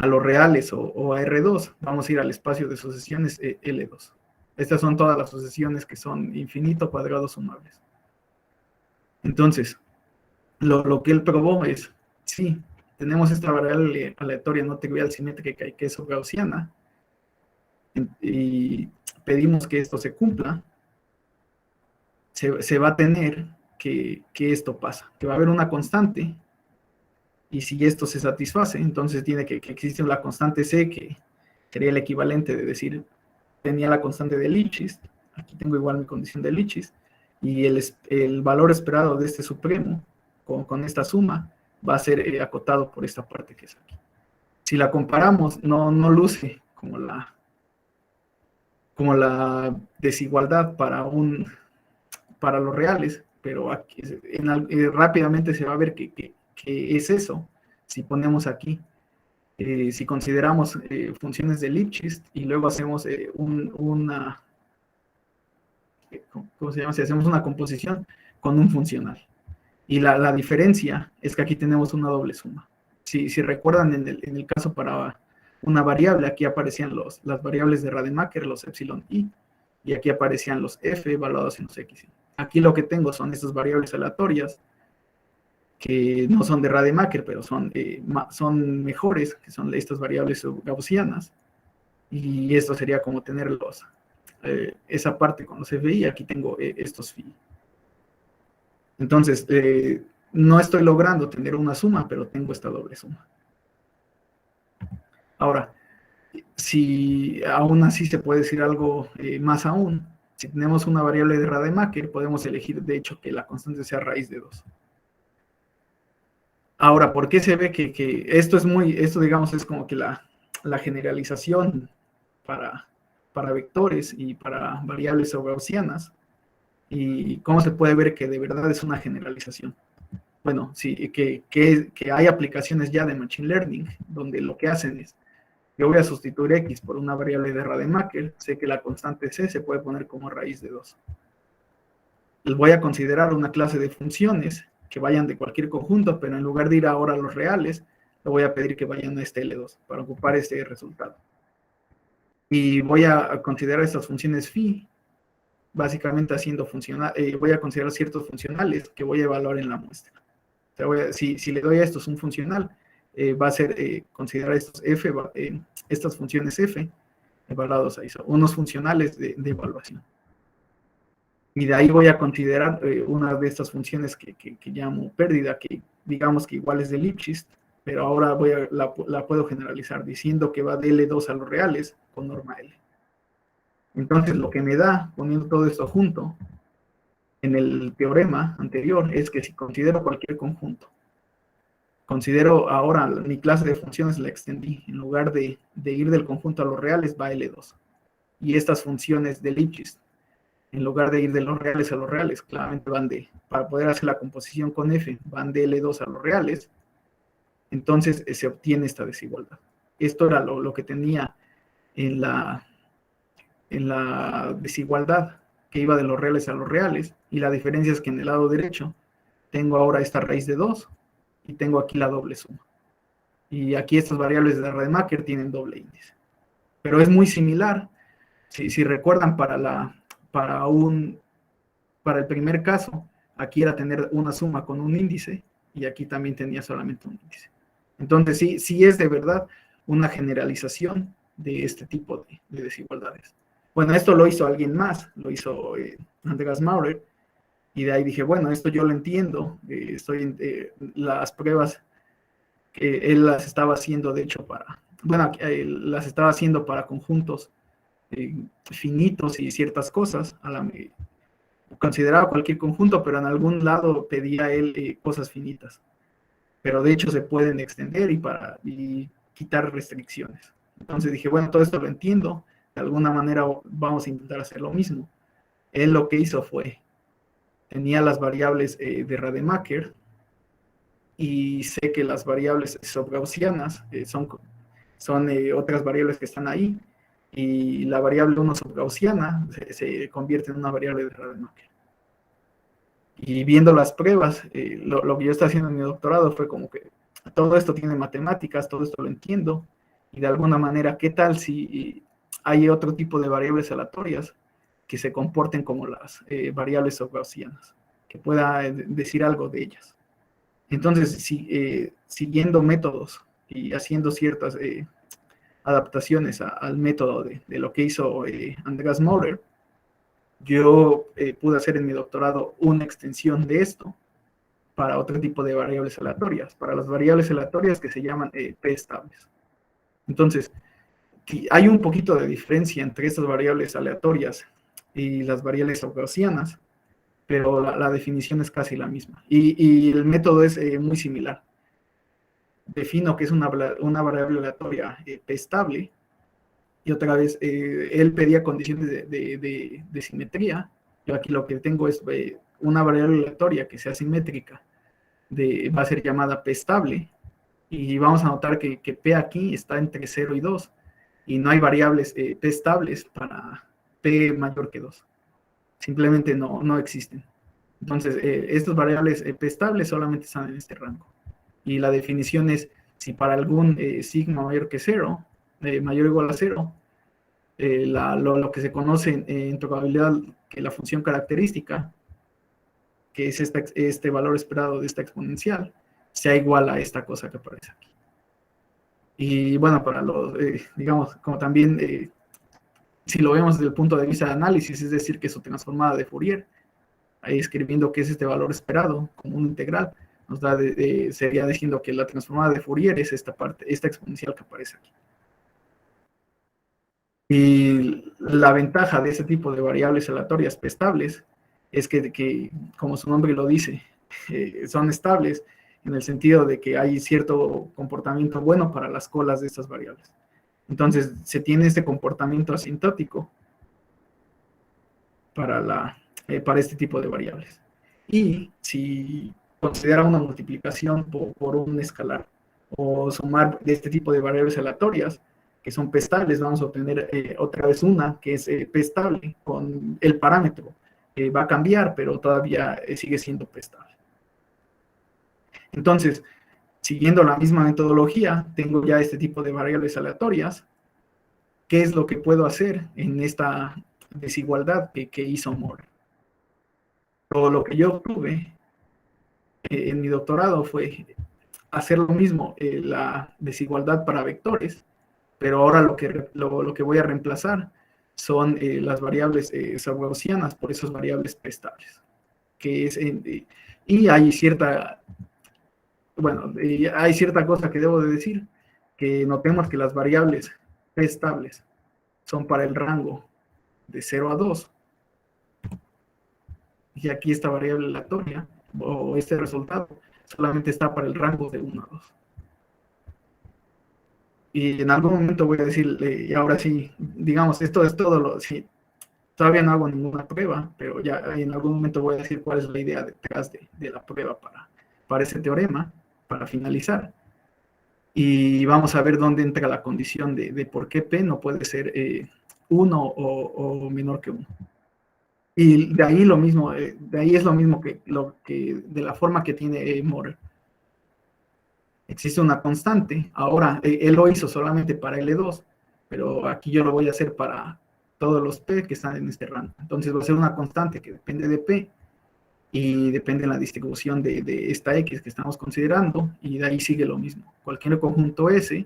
S1: los reales o a R2, vamos a ir al espacio de sucesiones L2. Estas son todas las sucesiones que son infinito cuadrados sumables. Entonces, lo que él probó es, sí, tenemos esta variable aleatoria no trivial simétrica y que es subgaussiana, y pedimos que esto se cumpla, se va a tener que esto pasa, que va a haber una constante, y si esto se satisface, entonces tiene que existir la constante C, que sería el equivalente de decir, tenía la constante de Lipschitz, aquí tengo igual mi condición de Lipschitz, y el valor esperado de este supremo, con esta suma, va a ser acotado por esta parte que es aquí. Si la comparamos, no luce como como la desigualdad para los reales, pero aquí, rápidamente se va a ver que es eso, si ponemos aquí. Si consideramos funciones de Lipschitz y luego hacemos una, ¿cómo se llama? Si hacemos una composición con un funcional. Y la diferencia es que aquí tenemos una doble suma. Si recuerdan, en el caso para una variable, aquí aparecían las variables de Rademacher, los epsilon y aquí aparecían los f evaluados en los x. Aquí lo que tengo son estas variables aleatorias, que no son de Rademacher, pero son mejores, que son estas variables gaussianas. Y esto sería como tener esa parte con los FI, aquí tengo estos phi. Entonces, no estoy logrando tener una suma, pero tengo esta doble suma. Ahora, si aún así se puede decir algo más aún, si tenemos una variable de Rademacher, podemos elegir, de hecho, que la constante sea raíz de 2. Ahora, ¿por qué se ve que esto digamos, es como que la generalización para vectores y para variables gaussianas? ¿Y cómo se puede ver que de verdad es una generalización? Bueno, sí, que hay aplicaciones ya de Machine Learning donde lo que hacen es, yo voy a sustituir x por una variable de Rademacher, sé que la constante c se puede poner como raíz de 2. Les voy a considerar una clase de funciones que vayan de cualquier conjunto, pero en lugar de ir ahora a los reales, le voy a pedir que vayan a este L2 para ocupar este resultado. Y voy a considerar estas funciones phi, básicamente haciendo funcional, voy a considerar ciertos funcionales que voy a evaluar en la muestra. O sea, si le doy a estos un funcional, va a ser considerar estas funciones f evaluados ahí, son unos funcionales de evaluación. Y de ahí voy a considerar una de estas funciones que llamo pérdida, que digamos que igual es de Lipschitz, pero ahora la puedo generalizar diciendo que va de L2 a los reales con norma L. Entonces, lo que me da, poniendo todo esto junto, en el teorema anterior, es que si considero cualquier conjunto, considero ahora mi clase de funciones la extendí, en lugar de ir del conjunto a los reales, va L2. Y estas funciones de Lipschitz, en lugar de ir de los reales a los reales, claramente para poder hacer la composición con f, van de L2 a los reales, entonces se obtiene esta desigualdad. Esto era lo que tenía en la desigualdad, que iba de los reales a los reales, y la diferencia es que en el lado derecho tengo ahora esta raíz de 2, y tengo aquí la doble suma. Y aquí estas variables de Rademacher tienen doble índice. Pero es muy similar, si recuerdan, para el primer caso, aquí era tener una suma con un índice, y aquí también tenía solamente un índice. Entonces, sí es de verdad una generalización de este tipo de desigualdades. Bueno, esto lo hizo alguien más, lo hizo Andreas Maurer, y de ahí dije, bueno, esto yo lo entiendo, las pruebas que él las estaba haciendo, de hecho, las estaba haciendo para conjuntos finitos y ciertas cosas, consideraba cualquier conjunto, pero en algún lado pedía él cosas finitas. Pero de hecho se pueden extender y quitar restricciones. Entonces dije, bueno, todo esto lo entiendo, de alguna manera vamos a intentar hacer lo mismo. Él lo que hizo fue, tenía las variables de Rademacher, y sé que las variables subgaussianas son otras variables que están ahí, y la variable 1 subgaussiana se convierte en una variable de Rademacher. Y viendo las pruebas, lo que yo estaba haciendo en mi doctorado fue como que todo esto tiene matemáticas, todo esto lo entiendo, y de alguna manera, ¿qué tal si hay otro tipo de variables aleatorias que se comporten como las variables subgaussianas, que pueda decir algo de ellas? Entonces, siguiendo métodos y haciendo ciertas adaptaciones al método de lo que hizo Andreas Maurer, yo pude hacer en mi doctorado una extensión de esto para otro tipo de variables aleatorias, para las variables aleatorias que se llaman p-estables. Entonces, hay un poquito de diferencia entre estas variables aleatorias y las variables gaussianas, pero la definición es casi la misma. Y el método es muy similar. Defino que es una variable aleatoria p-estable, y otra vez él pedía condiciones de simetría. Yo aquí lo que tengo es una variable aleatoria que sea simétrica, va a ser llamada P estable, y vamos a notar que P aquí está entre 0 y 2, y no hay variables P estables para P mayor que 2. Simplemente no existen. Entonces, estas variables P estables solamente están en este rango. Y la definición es, si para algún sigma mayor que 0, mayor o igual a 0, lo que se conoce en probabilidad que la función característica, que es este valor esperado de esta exponencial, sea igual a esta cosa que aparece aquí. Y bueno, para los, digamos, como también, si lo vemos desde el punto de vista de análisis, es decir, que su transformada de Fourier, ahí escribiendo qué es este valor esperado como un integral, nos da sería diciendo que la transformada de Fourier es esta parte, esta exponencial que aparece aquí. Y la ventaja de este tipo de variables aleatorias P estables es que como su nombre lo dice, son estables en el sentido de que hay cierto comportamiento bueno para las colas de estas variables. Entonces, se tiene este comportamiento asintótico para este tipo de variables. Y si considera una multiplicación por un escalar o sumar de este tipo de variables aleatorias, que son P estables, vamos a obtener otra vez una que es P estable con el parámetro. Va a cambiar, pero todavía sigue siendo P estable. Entonces, siguiendo la misma metodología, tengo ya este tipo de variables aleatorias. ¿Qué es lo que puedo hacer en esta desigualdad que hizo Moore? O lo que yo obtuve en mi doctorado fue hacer lo mismo, la desigualdad para vectores, pero ahora lo que voy a reemplazar son las variables gaussianas por esas variables P estables. Y hay cierta, bueno, hay cierta cosa que debo de decir, que notemos que las variables P estables son para el rango de 0 a 2, y aquí esta variable aleatoria, o este resultado, solamente está para el rango de 1 a 2. Y en algún momento voy a decir, y ahora sí, digamos, esto es todo sí, todavía no hago ninguna prueba, pero ya en algún momento voy a decir cuál es la idea detrás de la prueba para ese teorema, para finalizar. Y vamos a ver dónde entra la condición de por qué P no puede ser 1 o menor que 1. Y de ahí lo mismo, de ahí es lo mismo que de la forma que tiene Moore. Existe una constante. Ahora, él lo hizo solamente para L2, pero aquí yo lo voy a hacer para todos los P que están en este rango. Entonces va a ser una constante que depende de P y depende de la distribución de esta X que estamos considerando, y de ahí sigue lo mismo. Cualquier conjunto S,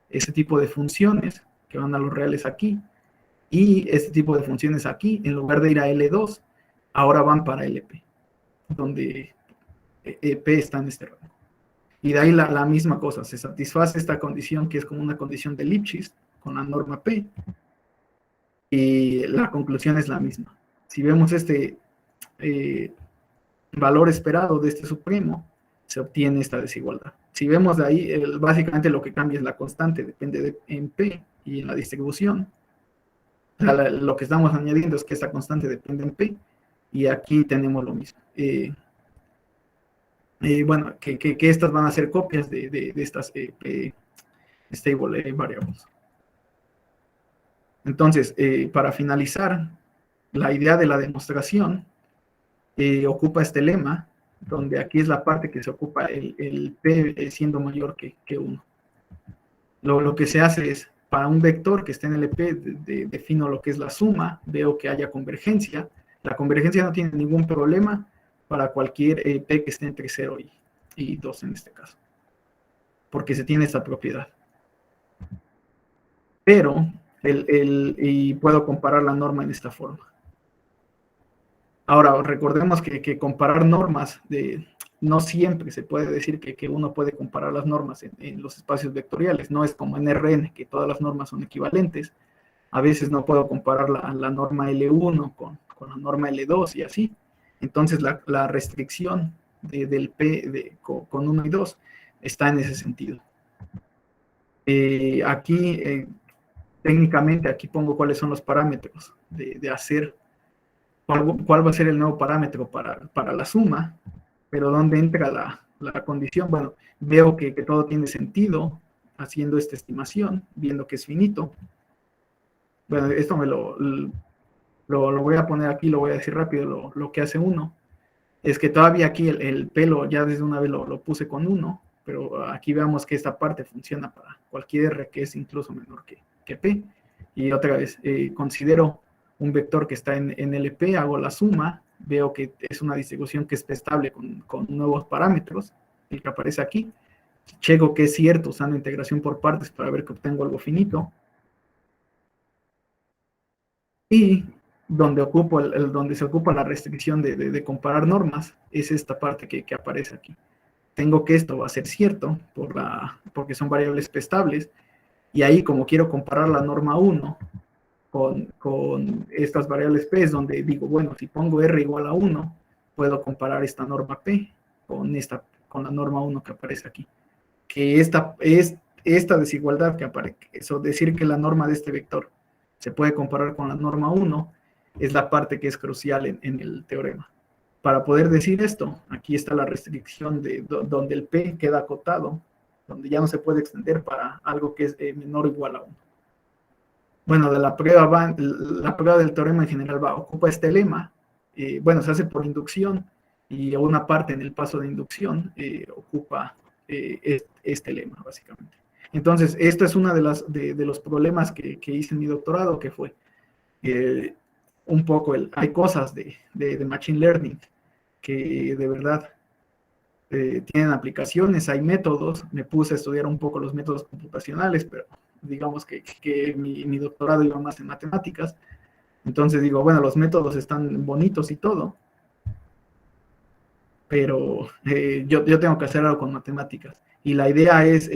S1: ese tipo de funciones que van a los reales aquí, y este tipo de funciones aquí, en lugar de ir a L2, ahora van para LP, donde P está en este rango. Y de ahí la misma cosa, se satisface esta condición que es como una condición de Lipschitz con la norma P, y la conclusión es la misma. Si vemos este valor esperado de este supremo, se obtiene esta desigualdad. Si vemos de ahí, básicamente lo que cambia es la constante, depende en P y en la distribución. O sea, lo que estamos añadiendo es que esta constante depende en P, y aquí tenemos lo mismo. Bueno, que estas van a ser copias de estas stable variables. Entonces, para finalizar, la idea de la demostración ocupa este lema, donde aquí es la parte que se ocupa el P siendo mayor que 1. Lo que se hace es, para un vector que esté en el P, defino lo que es la suma, veo que haya convergencia. La convergencia no tiene ningún problema para cualquier P que esté entre 0 y 2 en este caso, porque se tiene esta propiedad. Pero, y puedo comparar la norma en esta forma. Ahora, recordemos que comparar normas, no siempre se puede decir que uno puede comparar las normas en los espacios vectoriales. No es como en Rn, que todas las normas son equivalentes. A veces no puedo comparar la norma L1 con la norma L2 y así. Entonces, la restricción del P con 1 y 2 está en ese sentido. Aquí técnicamente aquí pongo cuáles son los parámetros de hacer, cuál va a ser el nuevo parámetro para la suma, pero dónde entra la condición. Bueno, veo que todo tiene sentido haciendo esta estimación, viendo que es finito. Bueno, esto lo voy a poner aquí, lo voy a decir rápido, lo que hace uno. Es que todavía aquí el pelo ya desde una vez lo puse con 1, pero aquí veamos que esta parte funciona para cualquier R que es incluso menor que P. Y otra vez, considero un vector que está en LP, hago la suma, veo que es una distribución que es estable con nuevos parámetros, el que aparece aquí. Checo que es cierto usando integración por partes para ver que obtengo algo finito. Y donde se ocupa la restricción de comparar normas es esta parte que aparece aquí. Tengo que esto va a ser cierto porque son variables P estables, y ahí como quiero comparar la norma 1 con estas variables P, es donde digo, bueno, si pongo R igual a 1, puedo comparar esta norma P con la norma 1 que aparece aquí. Que esta desigualdad que aparece, eso decir que la norma de este vector se puede comparar con la norma 1, es la parte que es crucial en el teorema. Para poder decir esto, aquí está la restricción donde el P queda acotado, donde ya no se puede extender para algo que es menor o igual a 1. Bueno, de la prueba del teorema en general ocupa este lema. Bueno, se hace por inducción, y una parte en el paso de inducción ocupa este lema, básicamente. Entonces, esto es uno de los problemas que hice en mi doctorado, que fue un poco hay cosas de Machine Learning que de verdad tienen aplicaciones, hay métodos. Me puse a estudiar un poco los métodos computacionales, pero digamos que mi doctorado iba más en matemáticas. Entonces digo, bueno, los métodos están bonitos y todo, pero yo tengo que hacer algo con matemáticas. Y la idea es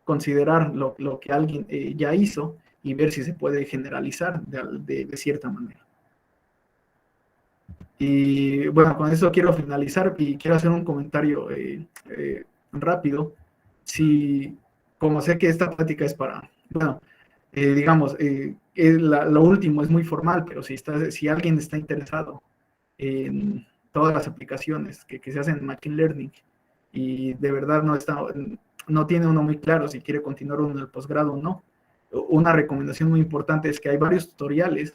S1: considerar lo que alguien ya hizo y ver si se puede generalizar de cierta manera. Y bueno, con eso quiero finalizar y quiero hacer un comentario rápido. Como sé que esta plática es para, bueno, digamos, lo último es muy formal, pero si alguien está interesado en todas las aplicaciones que se hacen en Machine Learning y de verdad no tiene uno muy claro si quiere continuar uno en el posgrado o no, una recomendación muy importante es que hay varios tutoriales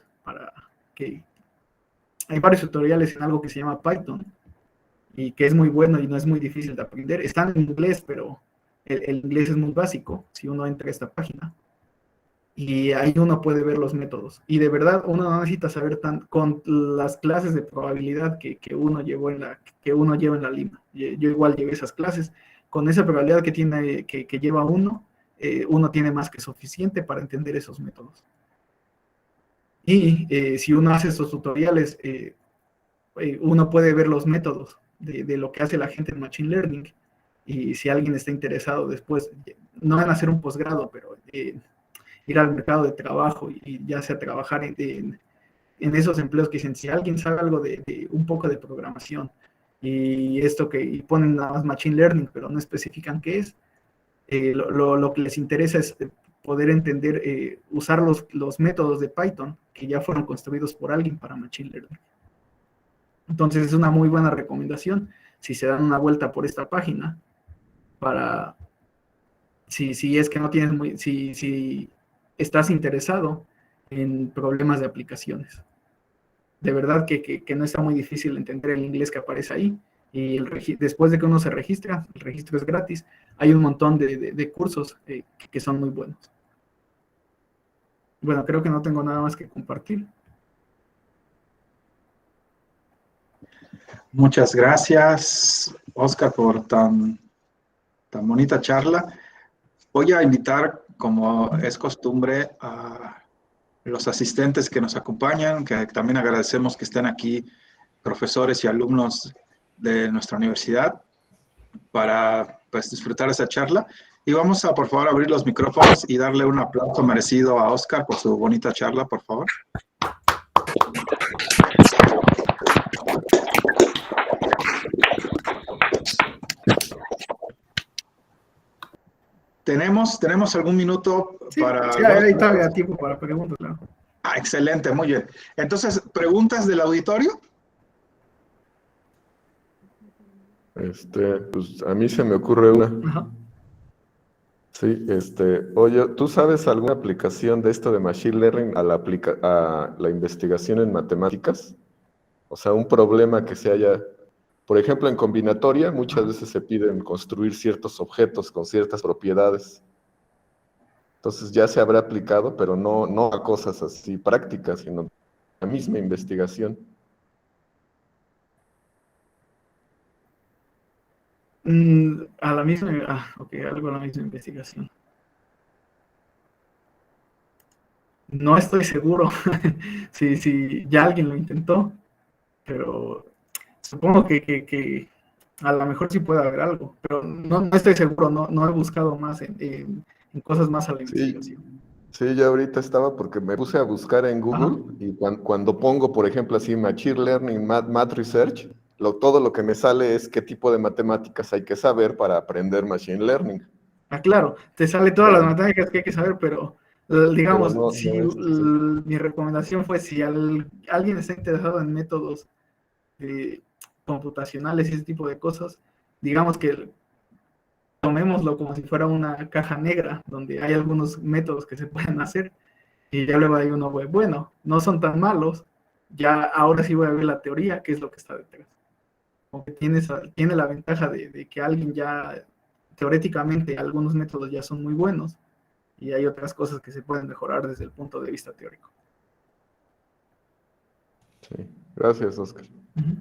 S1: en algo que se llama Python, y que es muy bueno y no es muy difícil de aprender. Están en inglés, pero el inglés es muy básico si uno entra a esta página. Y ahí uno puede ver los métodos. Y de verdad uno no necesita saber con las clases de probabilidad que uno lleva en la Lima. Yo igual llevé esas clases. Con esa probabilidad que lleva uno tiene más que suficiente para entender esos métodos. Y si uno hace estos tutoriales, uno puede ver los métodos de lo que hace la gente en Machine Learning. Y si alguien está interesado después, no van a hacer un posgrado, pero ir al mercado de trabajo y ya sea trabajar en esos empleos que dicen, si alguien sabe algo de un poco de programación y ponen nada más Machine Learning, pero no especifican qué es, lo que les interesa es poder entender, usar los métodos de Python que ya fueron construidos por alguien para Machine Learning. Entonces es una muy buena recomendación si se dan una vuelta por esta página para, si es que no tienes si estás interesado en problemas de aplicaciones. De verdad que no está muy difícil entender el inglés que aparece ahí. Y después de que uno se registra, el registro es gratis, hay un montón de cursos que son muy buenos. Bueno, creo que no tengo nada más que compartir.
S3: Muchas gracias, Oscar, por tan bonita charla. Voy a invitar, como es costumbre, a los asistentes que nos acompañan, que también agradecemos que estén aquí, profesores y alumnos de nuestra universidad, para disfrutar esa charla. Y vamos a, por favor, abrir los micrófonos y darle un aplauso merecido a Oscar por su bonita charla, por favor. ¿Tenemos algún minuto
S1: Sí,
S3: para...
S1: sí, hay todavía tiempo para preguntas, claro.
S3: Ah, excelente, muy bien. Entonces, ¿preguntas del auditorio?
S2: Pues a mí se me ocurre una.
S1: Ajá.
S2: Sí, oye, ¿tú sabes alguna aplicación de esto de Machine Learning a la investigación en matemáticas? O sea, un problema que se haya, por ejemplo, en combinatoria, muchas veces se piden construir ciertos objetos con ciertas propiedades. Entonces ya se habrá aplicado, pero no a cosas así prácticas, sino a la misma investigación.
S1: A la misma, ok, algo a la misma investigación. No estoy seguro si ya alguien lo intentó, pero supongo que a lo mejor sí puede haber algo, pero no estoy seguro, no he buscado más en cosas más a la
S2: Sí,
S1: investigación.
S2: sí, ya ahorita estaba porque me puse a buscar en
S1: Ajá.
S2: Google y cuando pongo, por ejemplo, así Machine Learning, Math Research, todo lo que me sale es qué tipo de matemáticas hay que saber para aprender Machine Learning.
S1: Claro, te sale todas las
S2: Pero,
S1: matemáticas que hay que saber, pero
S2: pero
S1: digamos,
S2: no
S1: si
S2: es, sí,
S1: mi recomendación fue si alguien está interesado en métodos computacionales y ese tipo de cosas, digamos que tomémoslo como si fuera una caja negra, donde hay algunos métodos que se pueden hacer, y ya luego hay uno web, bueno, no son tan malos, ya ahora sí voy a ver la teoría, qué es lo que está detrás. Como que tiene la ventaja de que alguien ya, teóricamente, algunos métodos ya son muy buenos, y hay otras cosas que se pueden mejorar desde el punto de vista teórico.
S2: sí. Gracias, Oscar.
S1: Uh-huh.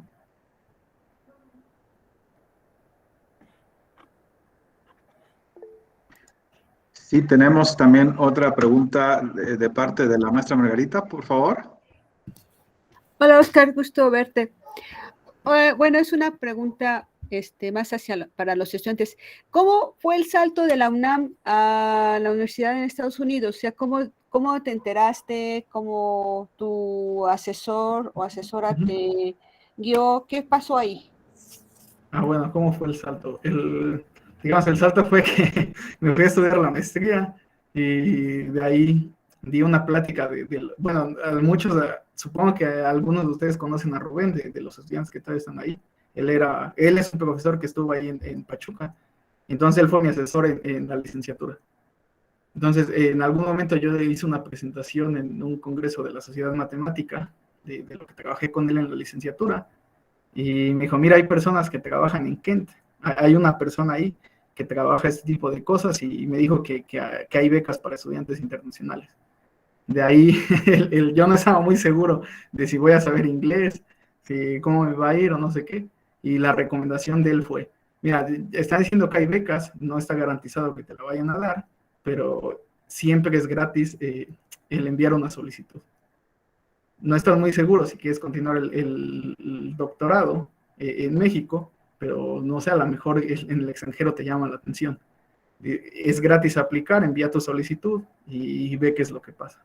S3: Sí, tenemos también otra pregunta de parte de la maestra Margarita, por favor.
S4: Hola, Oscar, gusto verte. Bueno, es una pregunta más para los estudiantes. ¿Cómo fue el salto de la UNAM a la universidad en Estados Unidos? O sea, ¿cómo te enteraste? ¿Cómo tu asesor o asesora te guió? ¿Qué pasó ahí?
S1: Bueno, ¿cómo fue el salto? Digamos, el salto fue que me fui a estudiar la maestría y de ahí di una plática bueno, muchos, supongo que algunos de ustedes conocen a Rubén, de los estudiantes que todavía están ahí. Él es un profesor que estuvo ahí en Pachuca, entonces él fue mi asesor en la licenciatura. Entonces, en algún momento yo hice una presentación en un congreso de la Sociedad Matemática, de lo que trabajé con él en la licenciatura, y me dijo, mira, hay personas que trabajan en Kent, hay una persona ahí que trabaja este tipo de cosas y me dijo que hay becas para estudiantes internacionales. De ahí yo no estaba muy seguro de si voy a saber inglés, cómo me va a ir o no sé qué, y la recomendación de él fue, mira, están diciendo que hay becas, no está garantizado que te la vayan a dar, pero siempre es gratis el enviar una solicitud. No estoy muy seguro si quieres continuar el doctorado en México, pero no sé, a lo mejor en el extranjero te llama la atención. Es gratis aplicar, envía tu solicitud y ve qué es lo que pasa.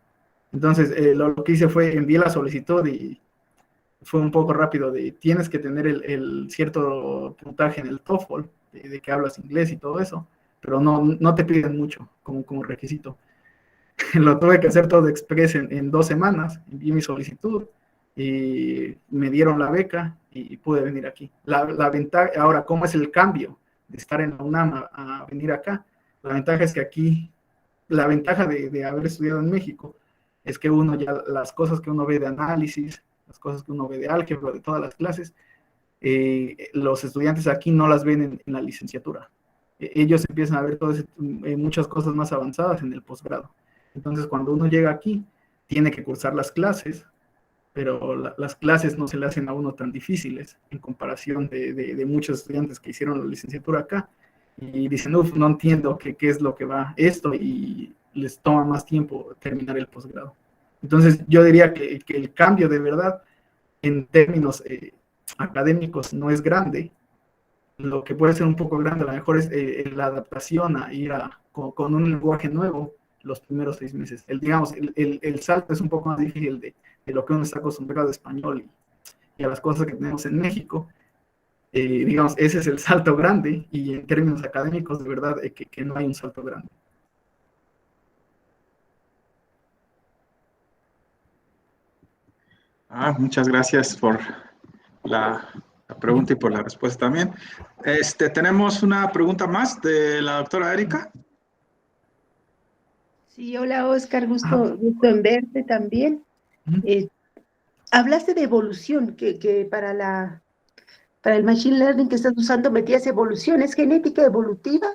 S1: Entonces, lo que hice fue envié la solicitud y fue un poco rápido tienes que tener el cierto puntaje en el TOEFL, de que hablas inglés y todo eso, pero no te piden mucho como requisito. Lo tuve que hacer todo express en 2 semanas, envié mi solicitud y me dieron la beca y pude venir aquí. La ventaja, ahora, ¿cómo es el cambio de estar en la UNAM a venir acá? La ventaja es que aquí, la ventaja de haber estudiado en México es que uno ya, las cosas que uno ve de análisis, las cosas que uno ve de álgebra, de todas las clases, los estudiantes aquí no las ven en la licenciatura. Ellos empiezan a ver muchas cosas más avanzadas en el posgrado. Entonces, cuando uno llega aquí, tiene que cursar las clases, pero las clases no se le hacen a uno tan difíciles en comparación de muchos estudiantes que hicieron la licenciatura acá y dicen, uff, no entiendo qué es lo que va esto y les toma más tiempo terminar el posgrado. Entonces, yo diría que el cambio de verdad en términos académicos no es grande. Lo que puede ser un poco grande a lo mejor es la adaptación a ir con un lenguaje nuevo los primeros 6 meses. Digamos, el salto es un poco más difícil de lo que uno está acostumbrado a español y a las cosas que tenemos en México. digamos, ese es el salto grande, y en términos académicos, de verdad, que no hay un salto grande.
S3: Muchas gracias por la pregunta y por la respuesta también. Tenemos una pregunta más de la doctora Erika.
S5: Sí, hola Oscar, gusto en verte también. Hablaste de evolución, que para el Machine Learning que estás usando metías evolución, ¿es genética evolutiva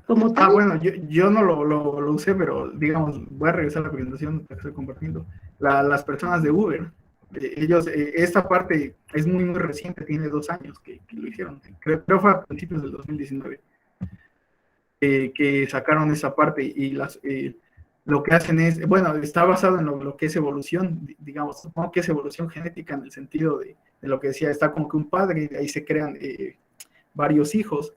S5: como tal?
S1: Bueno, yo no lo usé, pero digamos, voy a regresar a la presentación que estoy compartiendo. Las personas de Uber, ellos, esta parte es muy, muy reciente, tiene 2 años que lo hicieron, creo fue a principios del 2019, que sacaron esa parte, y lo que hacen es, bueno, está basado en lo que es evolución, digamos, supongo que es evolución genética en el sentido de lo que decía, está como que un padre, y ahí se crean varios hijos,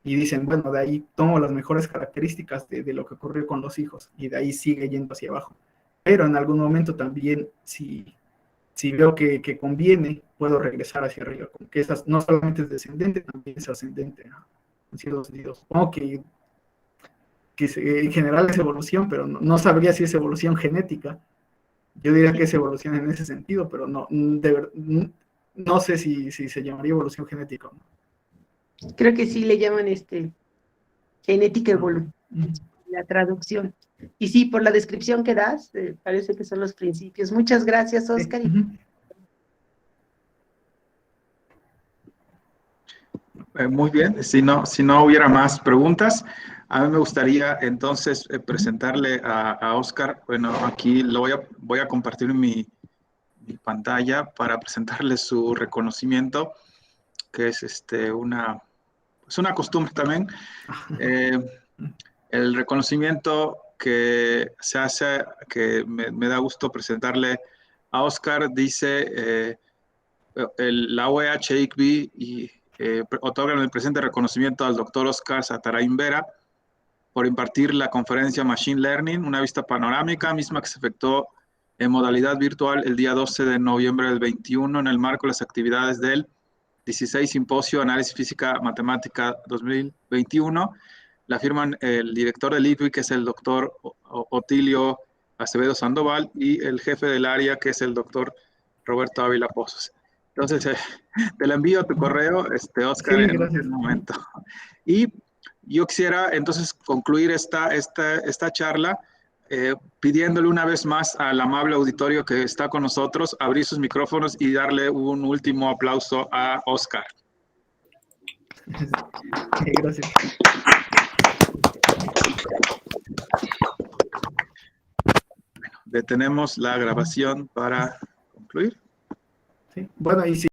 S1: y dicen, bueno, de ahí tomo las mejores características de lo que ocurrió con los hijos, y de ahí sigue yendo hacia abajo. Pero en algún momento también, si veo que conviene, puedo regresar hacia arriba, como que esas no solamente es descendente, también es ascendente, ¿no? En ciertos sentidos. Supongo que en general es evolución, pero no sabría si es evolución genética. Yo diría que es evolución en ese sentido, pero no sé si se llamaría evolución genética o no.
S5: Creo que sí le llaman genética evolutiva, la traducción. Y sí, por la descripción que das, parece que son los principios. Muchas gracias, Oscar.
S3: Muy bien, si no hubiera más preguntas, a mí me gustaría entonces presentarle a Oscar. Bueno, aquí voy a compartir mi pantalla para presentarle su reconocimiento, que es una costumbre también. El reconocimiento que se hace, que me da gusto presentarle a Oscar, dice la OEH-ICB y otorgan el presente reconocimiento al doctor Oscar Zatarain Vera por impartir la conferencia Machine Learning, una vista panorámica, misma que se efectuó en modalidad virtual el día 12 de noviembre del 21 en el marco de las actividades del 16 Simposio Análisis Física Matemática 2021. La firman el director del ICBI, que es el doctor Otilio Acevedo Sandoval, y el jefe del área, que es el doctor Roberto Ávila Pozos. Entonces, te la envío a tu correo, Oscar,
S1: Sí,
S3: en
S1: gracias.
S3: un momento. Y yo quisiera entonces concluir esta charla pidiéndole una vez más al amable auditorio que está con nosotros abrir sus micrófonos y darle un último aplauso a Oscar.
S1: Gracias.
S3: Bueno, detenemos la grabación para concluir.
S1: Sí. Bueno, y si